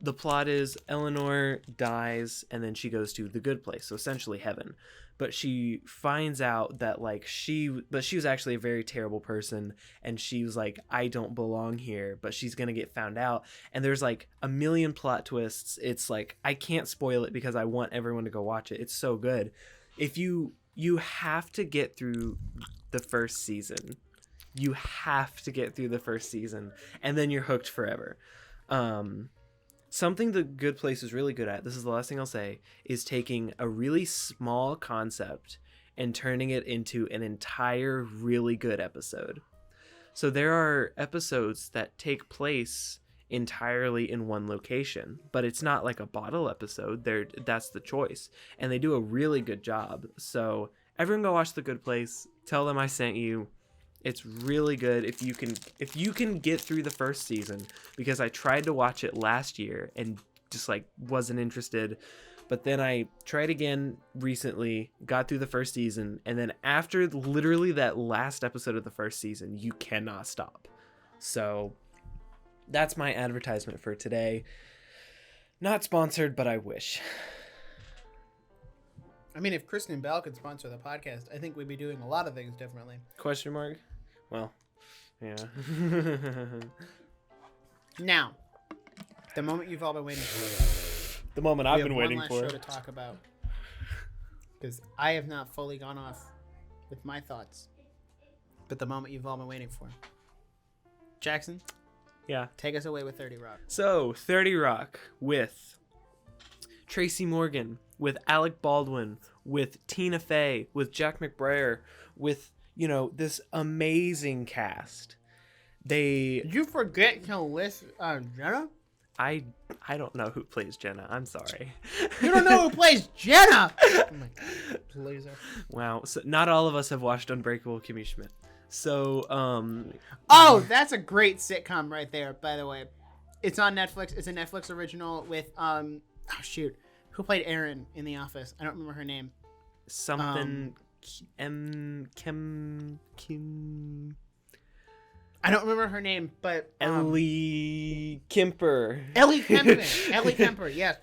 the plot is Eleanor dies, and then she goes to the good place, so essentially heaven. But she finds out that, like, she was actually a very terrible person, and she was like, I don't belong here, but she's gonna get found out. And there's like a million plot twists. It's like, I can't spoil it because I want everyone to go watch it. It's so good. If you have to get through the first season. You have to get through the first season, and then you're hooked forever. Something The Good Place is really good at, this is the last thing I'll say, is taking a really small concept and turning it into an entire really good episode. So there are episodes that take place entirely in one location, but it's not like a bottle episode. That's the choice, and they do a really good job. So everyone go watch The Good Place. Tell them I sent you. It's really good if you can get through the first season, because I tried to watch it last year and just like wasn't interested. But then I tried again recently, got through the first season, and then after literally that last episode of the first season, you cannot stop. So that's my advertisement for today. Not sponsored, but I wish. I mean, if Kristen Bell could sponsor the podcast, I think we'd be doing a lot of things differently. Question mark? Well, yeah. Now, the moment you've all been waiting for. The moment I've We been have waiting one for. last show to talk about, because I have not fully gone off with my thoughts. But the moment you've all been waiting for. Jackson, Yeah. take us away with 30 Rock. So, 30 Rock with Tracy Morgan, with Alec Baldwin, with Tina Fey, with Jack McBrayer, with, you know, this amazing cast. Did you forget to list Jenna? I don't know who plays Jenna. I'm sorry. You don't know who plays Jenna? Oh my God, loser. Wow. So not all of us have watched Unbreakable Kimmy Schmidt. So, Oh, that's a great sitcom right there, by the way. It's on Netflix. It's a Netflix original with, oh shoot. Who played Erin in The Office? I don't remember her name. something Kim I don't remember her name, but Ellie Kemper. Ellie Kemper. Ellie Kemper, yes.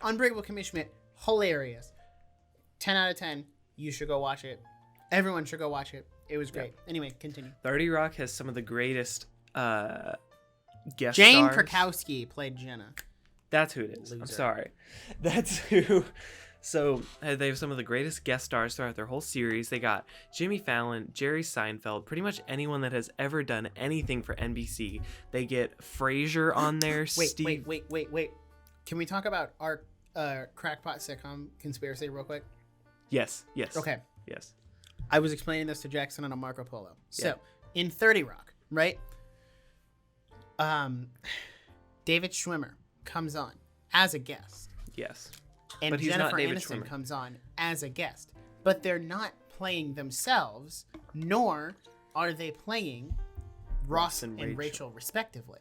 Unbreakable Kimmy Schmidt, hilarious. 10 out of 10. You should go watch it. Everyone should go watch it. It was great. Yeah. Anyway, continue. 30 Rock has some of the greatest guest Jane stars. Krakowski played Jenna. That's who it is. Loser. I'm sorry. That's who. So they have some of the greatest guest stars throughout their whole series. They got Jimmy Fallon, Jerry Seinfeld, pretty much anyone that has ever done anything for NBC. They get Frasier on there. Wait. Can we talk about our crackpot sitcom conspiracy real quick? Yes. Okay. Yes. I was explaining this to Jackson on a Marco Polo. So, Yeah. in 30 Rock, right? David Schwimmer comes on as a guest. Yes. And But he's Jennifer not David Aniston Schwimmer. comes on as a guest. But they're not playing themselves, nor are they playing Ross and Rachel respectively.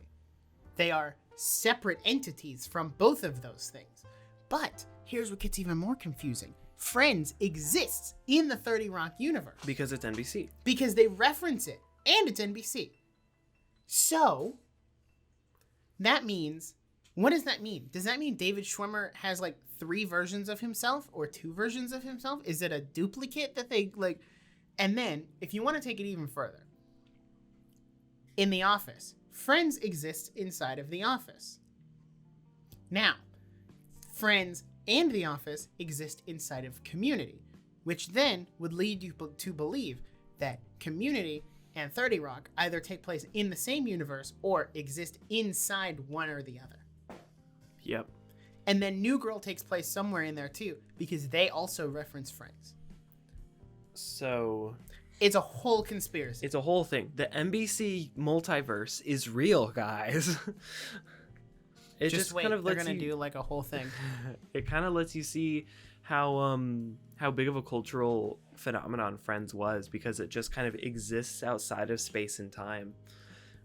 They are separate entities from both of those things. But here's what gets even more confusing. Friends exists in the 30 Rock universe. Because it's NBC. Because they reference it, and it's NBC. So, that means, what does that mean? Does that mean David Schwimmer has like 3 versions of himself or 2 versions of himself? Is it a duplicate that they like? And then, if you want to take it even further, in The Office, Friends exists inside of The Office. Now, Friends and The Office exist inside of Community, which then would lead you to believe that Community and 30 Rock either take place in the same universe or exist inside one or the other. Yep. And then New Girl takes place somewhere in there too, because they also reference Friends. So It's a whole conspiracy. it's a whole thing. The NBC multiverse is real, guys. It just wait, kind of they're lets gonna you do like a whole thing. it kind of lets you see how big of a cultural phenomenon Friends was, because it just kind of exists outside of space and time,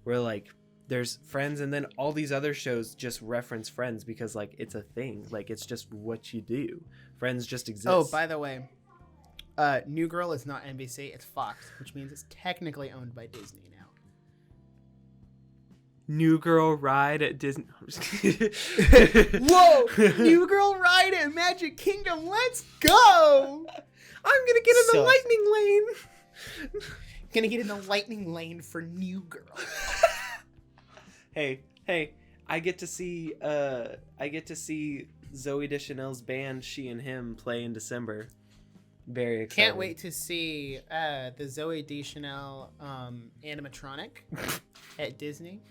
where like there's Friends, and then all these other shows just reference Friends because like it's a thing, like it's just what you do. Friends just exists. Oh, by the way, New Girl is not NBC, it's Fox, which means it's technically owned by Disney now. New Girl ride at Disney. I'm just kidding. Whoa! New Girl ride at Magic Kingdom, let's go! I'm gonna get in the lightning lane. Gonna get in the lightning lane for New Girl. Hey, I get to see Zooey Deschanel's band She and Him play in December. Very excited. Can't wait to see the Zooey Deschanel animatronic at Disney.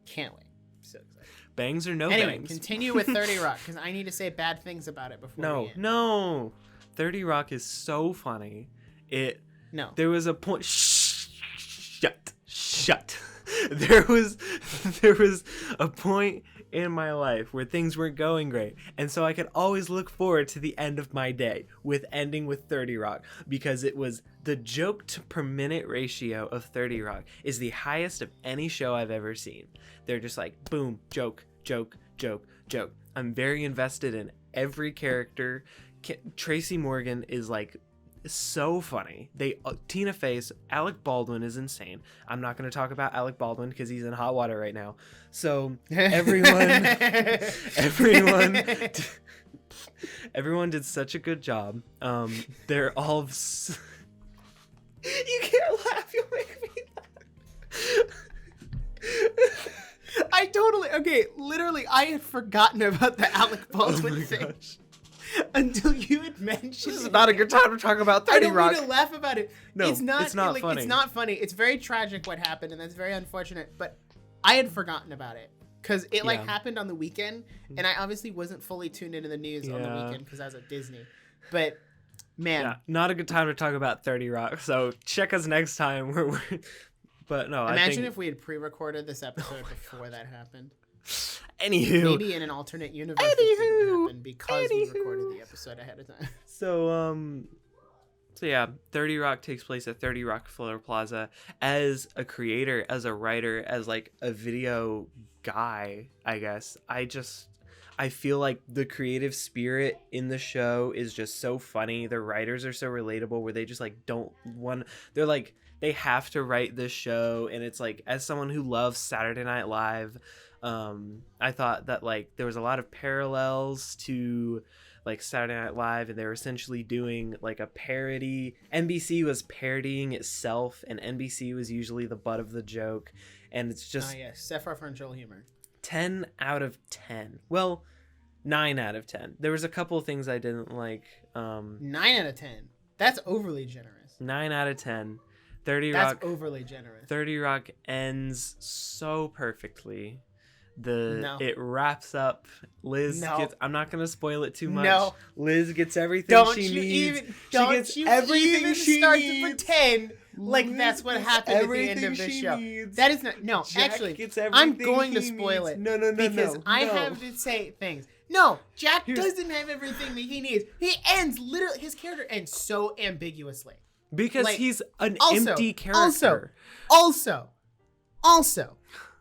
Can't wait. So excited. Bangs or no anyway, bangs? Continue with 30 Rock because I need to say bad things about it before we end. No. 30 Rock is so funny. There was a point. Shut. There was a point in my life where things weren't going great, and so I could always look forward to the end of my day with ending with 30 Rock, because it was the joke to per minute ratio of 30 Rock is the highest of any show I've ever seen. They're just like boom, joke. I'm very invested in every character. Tracy Morgan is like so funny. Tina Fey's Alec Baldwin is insane. I'm not going to talk about Alec Baldwin because he's in hot water right now. So everyone did such a good job. They're all you can't laugh, you'll make me laugh. Literally, I had forgotten about the Alec Baldwin thing. Gosh. Until you had mentioned This is not a good time to talk about 30 Rock. I don't mean to laugh about it. No, it's not funny. It's not funny. It's very tragic what happened, and that's very unfortunate. But I had forgotten about it because it happened on the weekend, and I obviously wasn't fully tuned into the news on the weekend because I was at Disney. But man, not a good time to talk about 30 Rock. So check us next time. But no, imagine if we had pre-recorded this episode before that happened. Anywho, maybe in an alternate universe it didn't happen because we recorded the episode ahead of time. So yeah, 30 Rock takes place at 30 Rockefeller Plaza. As a creator, as a writer, as like a video guy, I guess, I feel like the creative spirit in the show is just so funny. The writers are so relatable where they just like they're like, they have to write this show. And it's like, as someone who loves Saturday Night Live, I thought that like there was a lot of parallels to like Saturday Night Live, and they were essentially doing like a parody. NBC was parodying itself, and NBC was usually the butt of the joke. And it's just self-referential humor. 10 out of 10. Well, 9 out of 10. There was a couple of things I didn't like. 9 out of 10. That's overly generous. 9 out of 10. 30 That's Rock. overly generous. 30 Rock ends so perfectly. It wraps up. Liz gets. I'm not gonna spoil it too much. No. Liz gets everything she needs. Don't you even start to pretend like that's what happened at the end of the show. That is not. No, Jack actually, gets I'm going to spoil it. No. Because I have to say things. No, Jack doesn't have everything that he needs. His character ends so ambiguously. Because he's an empty character. Also,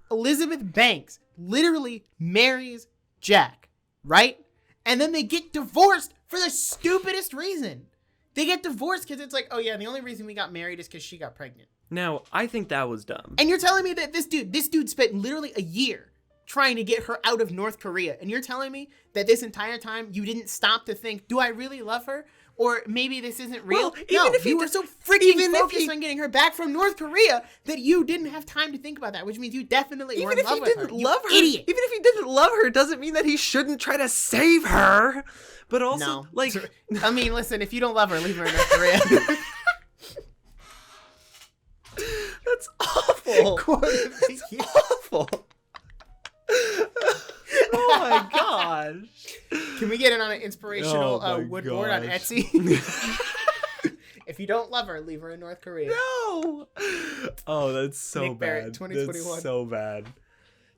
Elizabeth Banks literally marries Jack, right? And then they get divorced for the stupidest reason. They get divorced because it's like, oh yeah, the only reason we got married is because she got pregnant. Now, I think that was dumb. And you're telling me that this dude spent literally a year trying to get her out of North Korea. And you're telling me that this entire time you didn't stop to think, do I really love her? Or maybe this isn't real. Well, even if you were so freaking focused on getting her back from North Korea that you didn't have time to think about that, which means you definitely were in love with her. Idiot. Even if he didn't love her, doesn't mean that he shouldn't try to save her. But also, I mean, listen, if you don't love her, leave her in North Korea. That's awful. That's awful. Oh my gosh. Can we get it on an inspirational wood board on Etsy? If you don't love her, leave her in North Korea. No. Oh, that's so Nick bad. Barrett, 2021. That's so bad.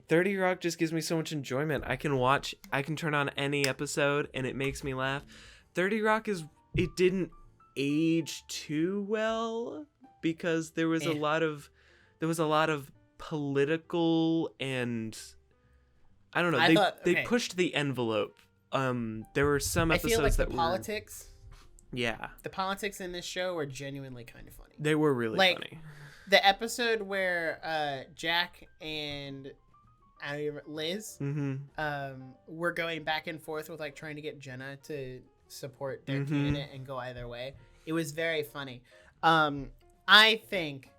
30 Rock just gives me so much enjoyment. I can turn on any episode and it makes me laugh. 30 Rock it didn't age too well because there was a lot of political and I don't know. They pushed the envelope. There were some I episodes feel like that the were politics. Yeah. The politics in this show were genuinely kind of funny. They were really funny. The episode where Jack and Liz were going back and forth with like trying to get Jenna to support their candidate and go either way. It was very funny. I think,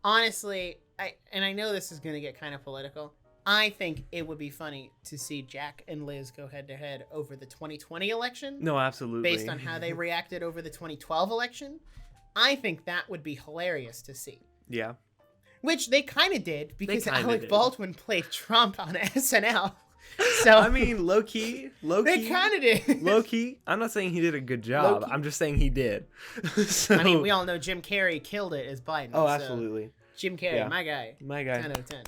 honestly, I know this is going to get kind of political. I think it would be funny to see Jack and Liz go head to head over the 2020 election. No, absolutely. Based on how they reacted over the 2012 election. I think that would be hilarious to see. Yeah. Which they kind of did because Alec Baldwin played Trump on SNL. So I mean, low key. They kind of did. Low key. I'm not saying he did a good job. I'm just saying he did. So, I mean, we all know Jim Carrey killed it as Biden. Oh, absolutely. So Jim Carrey, my guy. 10 out of 10.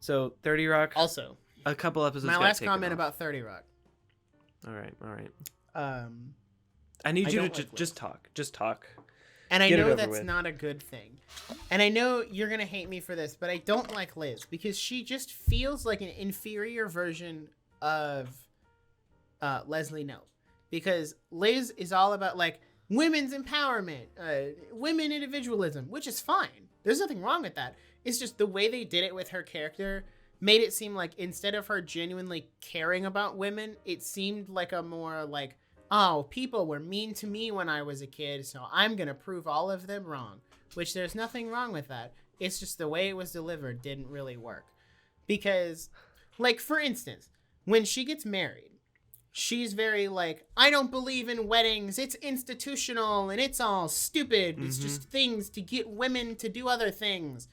So 30 Rock. Also, a couple episodes. My last comment about 30 Rock. All right. I need you to just talk. Just talk. And I know that's not a good thing. And I know you're going to hate me for this, but I don't like Liz because she just feels like an inferior version of Leslie Knope. Because Liz is all about like women's empowerment, women individualism, which is fine. There's nothing wrong with that. It's just the way they did it with her character made it seem like instead of her genuinely caring about women, it seemed like a more like, oh, people were mean to me when I was a kid, so I'm going to prove all of them wrong. Which there's nothing wrong with that. It's just the way it was delivered didn't really work. Because, like, for instance, when she gets married, she's very like, I don't believe in weddings. It's institutional and it's all stupid. It's just things to get women to do other things.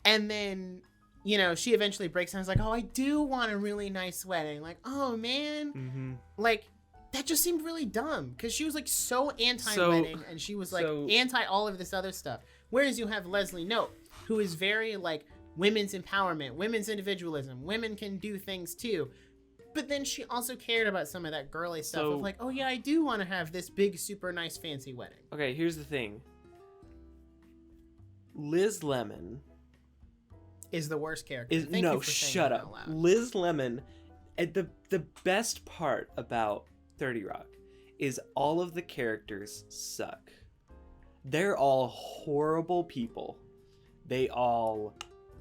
And then, you know, she eventually breaks down and is like, oh, I do want a really nice wedding. Like, oh, man. Like, that just seemed really dumb because she was like so anti-wedding and she was like anti all of this other stuff. Whereas you have Leslie Knope, who is very like women's empowerment, women's individualism, women can do things too. But then she also cared about some of that girly stuff of like, oh yeah, I do want to have this big, super nice, fancy wedding. Okay, here's the thing. Liz Lemon is the worst character. No, shut up. Liz Lemon, the best part about 30 Rock is all of the characters suck. They're all horrible people. They all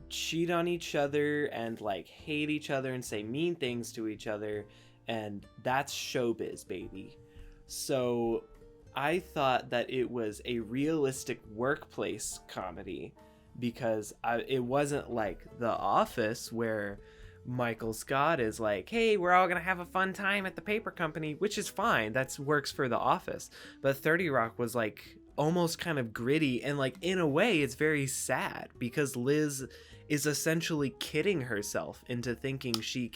cheat on each other and like hate each other and say mean things to each other, and that's showbiz, baby. So I thought that it was a realistic workplace comedy because it wasn't like The Office where Michael Scott is like, hey, we're all gonna have a fun time at the paper company, which is fine. That works for The Office. But 30 Rock was like almost kind of gritty, and like in a way it's very sad because Liz is essentially kidding herself into thinking she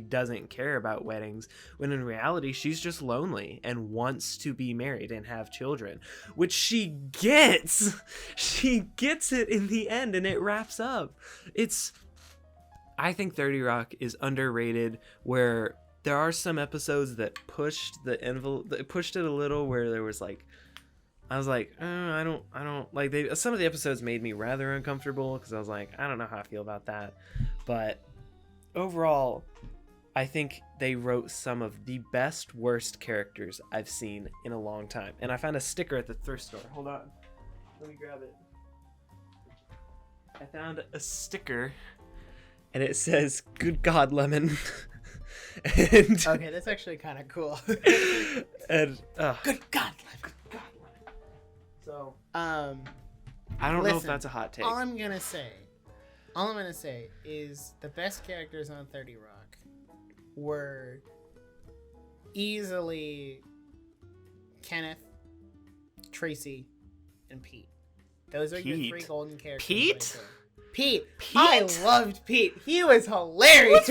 doesn't care about weddings, when in reality she's just lonely and wants to be married and have children, which she gets it in the end, and it wraps up. I think 30 Rock is underrated, where there are some episodes that pushed the envelope, that pushed it a little, where there was like, I was like, I don't like, some of the episodes made me rather uncomfortable because I was like, I don't know how I feel about that. But overall, I think they wrote some of the best worst characters I've seen in a long time. And I found a sticker at the thrift store. Hold on. Let me grab it. I found a sticker and it says, "Good God, Lemon." And okay, that's actually kind of cool. And good God, Lemon. So, I don't know if that's a hot take. All I'm gonna say is the best characters on 30 Rock were easily Kenneth, Tracy, and Pete. Those are your three golden characters. Pete? Pete. I loved Pete. He was hilarious.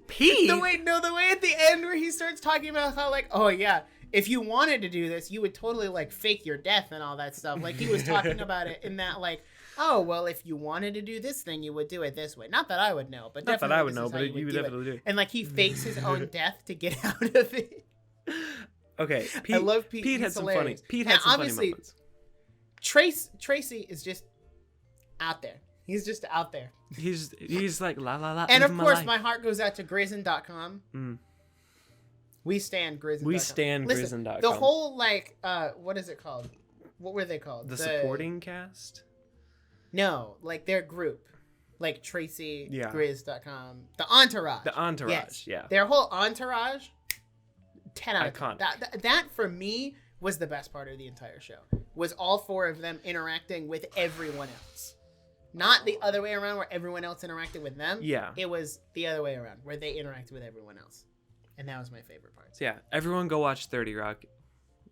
Pete? The way at the end where he starts talking about how like, oh yeah, if you wanted to do this, you would totally like fake your death and all that stuff. Like he was talking about it in that like, oh well, if you wanted to do this thing, you would do it this way. Not that I would know, but not definitely that I would know, but you would definitely do it. And like he fakes his own death to get out of it. Okay, Pete, I love Pete. Pete had some funny. Pete had some funny moments. Tracy is just out there. He's just out there. He's like la la la. And of living my course, life. my heart goes out to Grizzin.com. We stand Grizzin.com. We stand Listen, Grizzin.com. the whole like what is it called? What were they called? The supporting cast. No, like their group, like Tracy, Yeah. Grizz.com, the entourage. The entourage, Yes. yeah. Their whole entourage, 10 out of 10. Iconic. That for me was the best part of the entire show. Was all four of them interacting with everyone else. Not the other way around where everyone else interacted with them. Yeah. It was the other way around where they interacted with everyone else. And that was my favorite part. So yeah, everyone go watch 30 Rock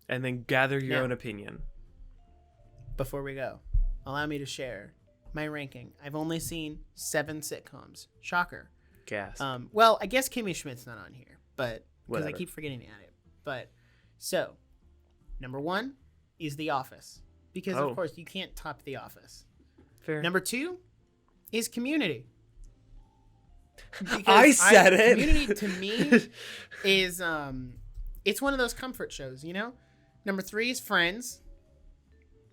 and then gather your Now- own opinion. Before we go, allow me to share my ranking. I've only seen 7 sitcoms. Shocker. Gas. Well, I guess Kimmy Schmidt's not on here, but because I Whatever. keep forgetting to add it. But so, number 1 is The Office, because Oh. of course you can't top The Office. Fair. Number 2 is Community. Because I said it. Community to me is it's one of those comfort shows, you know. Number 3 is Friends.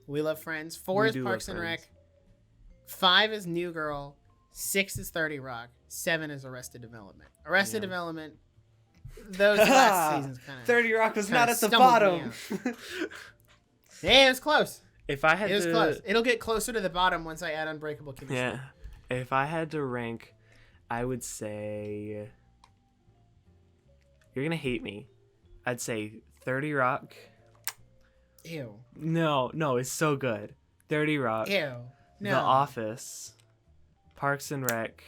We love Friends. 4 We is do Parks love and Friends. Rec. 5 is New Girl. 6 is 30 Rock. 7 is Arrested Development. Arrested Development. Those last seasons kind of 30 Rock was not at the stumbled me bottom. Yeah, it was close. If I had It was to, close. It'll get closer to the bottom once I add Unbreakable Kimmy Schmidt. yeah. If I had to rank, I would say you're gonna hate me. I'd say 30 Rock. Ew. No, it's so good. 30 Rock. Ew. No. The Office. Parks and Rec.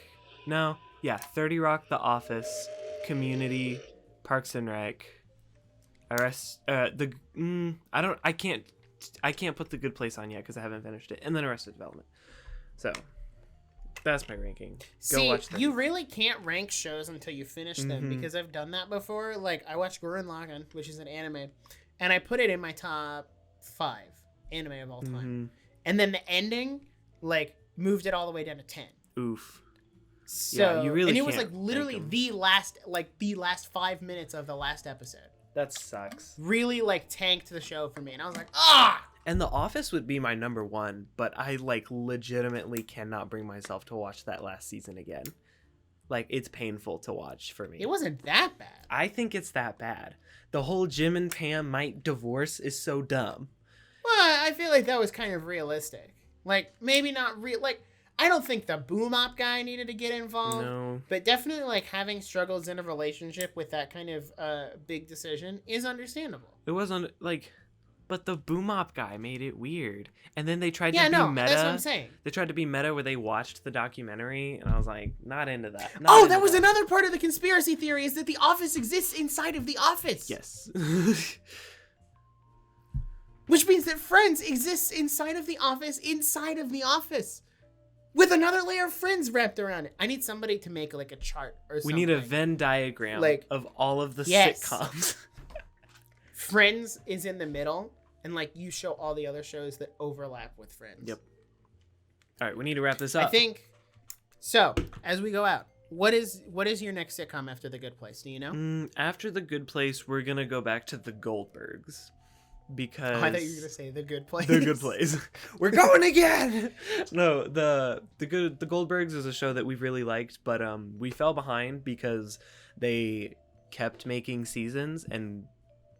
No, yeah, 30 Rock, The Office, Community, Parks and Rec. I can't put The Good Place on yet because I haven't finished it, and then Arrested Development. So that's my ranking. Go See, watch that. you really can't rank shows until you finish them Mhm. because I've done that before. Like, I watched Gurren Lagann, which is an anime, and I put it in my top 5 anime of all time. And then the ending, like, moved it all the way down to 10. Oof. So, Yeah, you really and it was can't like literally rank 'em. the last 5 minutes of the last episode. That sucks. Really like tanked the show for me, and I was like, ah. And The Office would be my number 1, but I like legitimately cannot bring myself to watch that last season again. Like, it's painful to watch for me. It wasn't that bad. I think it's that bad. The whole Jim and Pam might divorce is so dumb. Well, I feel like that was kind of realistic. Like, maybe not real. Like, I don't think the boom op guy needed to get involved. No. But definitely, like, having struggles in a relationship with that kind of big decision is understandable. It wasn't like, but the boom op guy made it weird. And then they tried Yeah, to be no, meta. that's what I'm saying. They tried to be meta where they watched the documentary, and I was like, not into that. Oh, that was another part of the conspiracy theory, is that The Office exists inside of The Office. Yes. Which means that Friends exists inside of The Office, with another layer of Friends wrapped around it. I need somebody to make like a chart or something. We need a Venn diagram Like, of all of the yes. sitcoms. Friends is in the middle, and like you show all the other shows that overlap with Friends. Yep. All right, we need to wrap this up. I think so. As we go out, what is your next sitcom after The Good Place? Do you know? After The Good Place, we're gonna go back to The Goldbergs. Because Oh, I thought you were gonna say The Good Place. The Good Place. We're going again. No, the Goldbergs is a show that we really liked, but we fell behind because they kept making seasons, and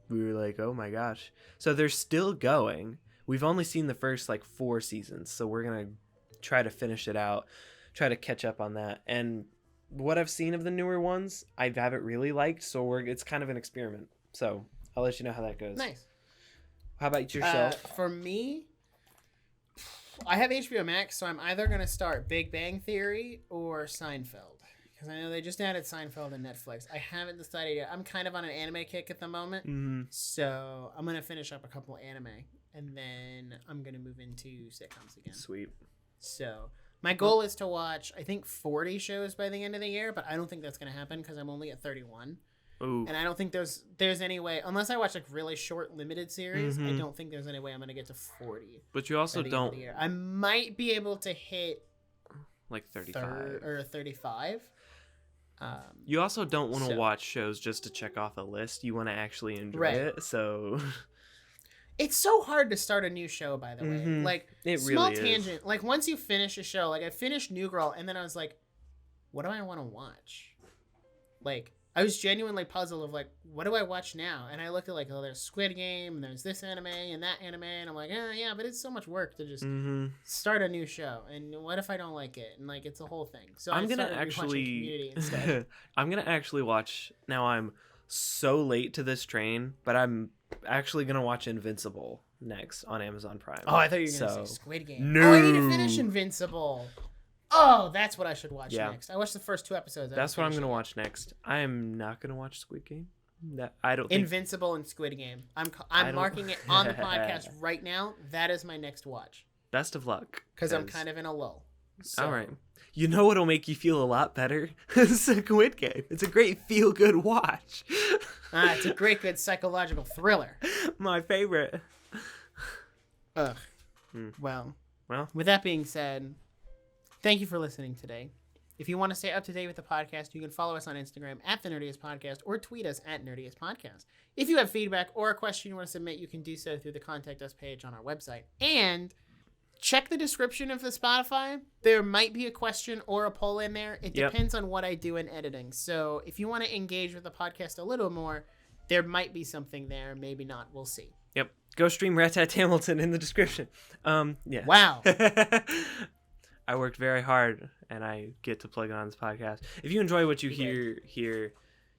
we were like, oh my gosh. So they're still going. We've only seen the first like 4 seasons, so we're gonna try to finish it out, try to catch up on that. And what I've seen of the newer ones, I haven't really liked, so it's kind of an experiment. So I'll let you know how that goes. Nice. How about yourself? For me, I have HBO Max, so I'm either going to start Big Bang Theory or Seinfeld. Because I know they just added Seinfeld on Netflix. I haven't decided yet. I'm kind of on an anime kick at the moment. So I'm going to finish up a couple anime. And then I'm going to move into sitcoms again. Sweet. So my goal is to watch, I think, 40 shows by the end of the year. But I don't think that's going to happen because I'm only at 31. Ooh. And I don't think there's any way, unless I watch like really short limited series, I don't think there's any way I'm going to get to 40. But you also by the end of don't the year. I might be able to hit like 35. 35. You also don't want to So- watch shows just to check off a list. You want to actually enjoy Right. it. So It's so hard to start a new show, by the way. Mhm. Like, It small really is. tangent. Like, once you finish a show, like, I finished New Girl, and then I was like, what do I want to watch? Like, I was genuinely puzzled of, like, what do I watch now? And I looked at, like, oh, there's Squid Game, and there's this anime, and that anime, and I'm like, yeah, but it's so much work to just start a new show. And what if I don't like it? And, like, it's a whole thing. So I'm I gonna started rewatching Community instead. I'm gonna actually watch. Now I'm so late to this train, but I'm actually gonna watch Invincible next on Amazon Prime. Oh, I thought you were going to So- say Squid Game. No. Oh, I need to finish Invincible. Oh, that's what I should watch Yeah. next. I watched the first 2 episodes. I That's what I'm haven't gonna finished watch next. I am not gonna watch Squid Game. That I don't it. think. Invincible and Squid Game. I I'm don't- marking it on the podcast right now. That is my next watch Best of luck. because I'm kind of in a lull. So, All right. You know what'll make you feel a lot better? Squid Game. It's a great feel-good watch. it's a great, good psychological thriller. My favorite. Ugh. Well, with that being said, thank you for listening today. If you want to stay up to date with the podcast, you can follow us on Instagram at the Nerdiest Podcast or tweet us at Nerdiest Podcast. If you have feedback or a question you want to submit, you can do so through the Contact Us page on our website. And check the description of the Spotify. There might be a question or a poll in there. It Yep. depends on what I do in editing. So if you want to engage with the podcast a little more, there might be something there. Maybe not. We'll see. Yep. Go stream Rat Tat Hamilton in the description. Yeah. Wow. I worked very hard, and I get to plug it on this podcast. If you enjoy what you You hear here,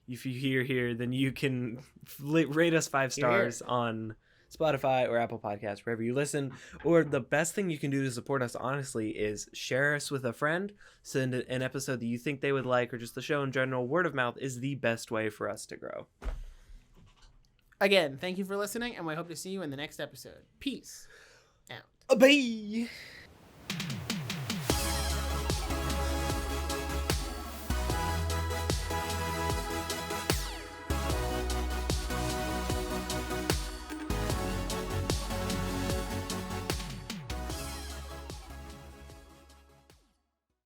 if you hear here, then you can rate us 5 stars on Spotify or Apple Podcasts, wherever you listen. Or the best thing you can do to support us, honestly, is share us with a friend, send an episode that you think they would like, or just the show in general. Word of mouth is the best way for us to grow. Again, thank you for listening, and we hope to see you in the next episode. Peace out. Bye!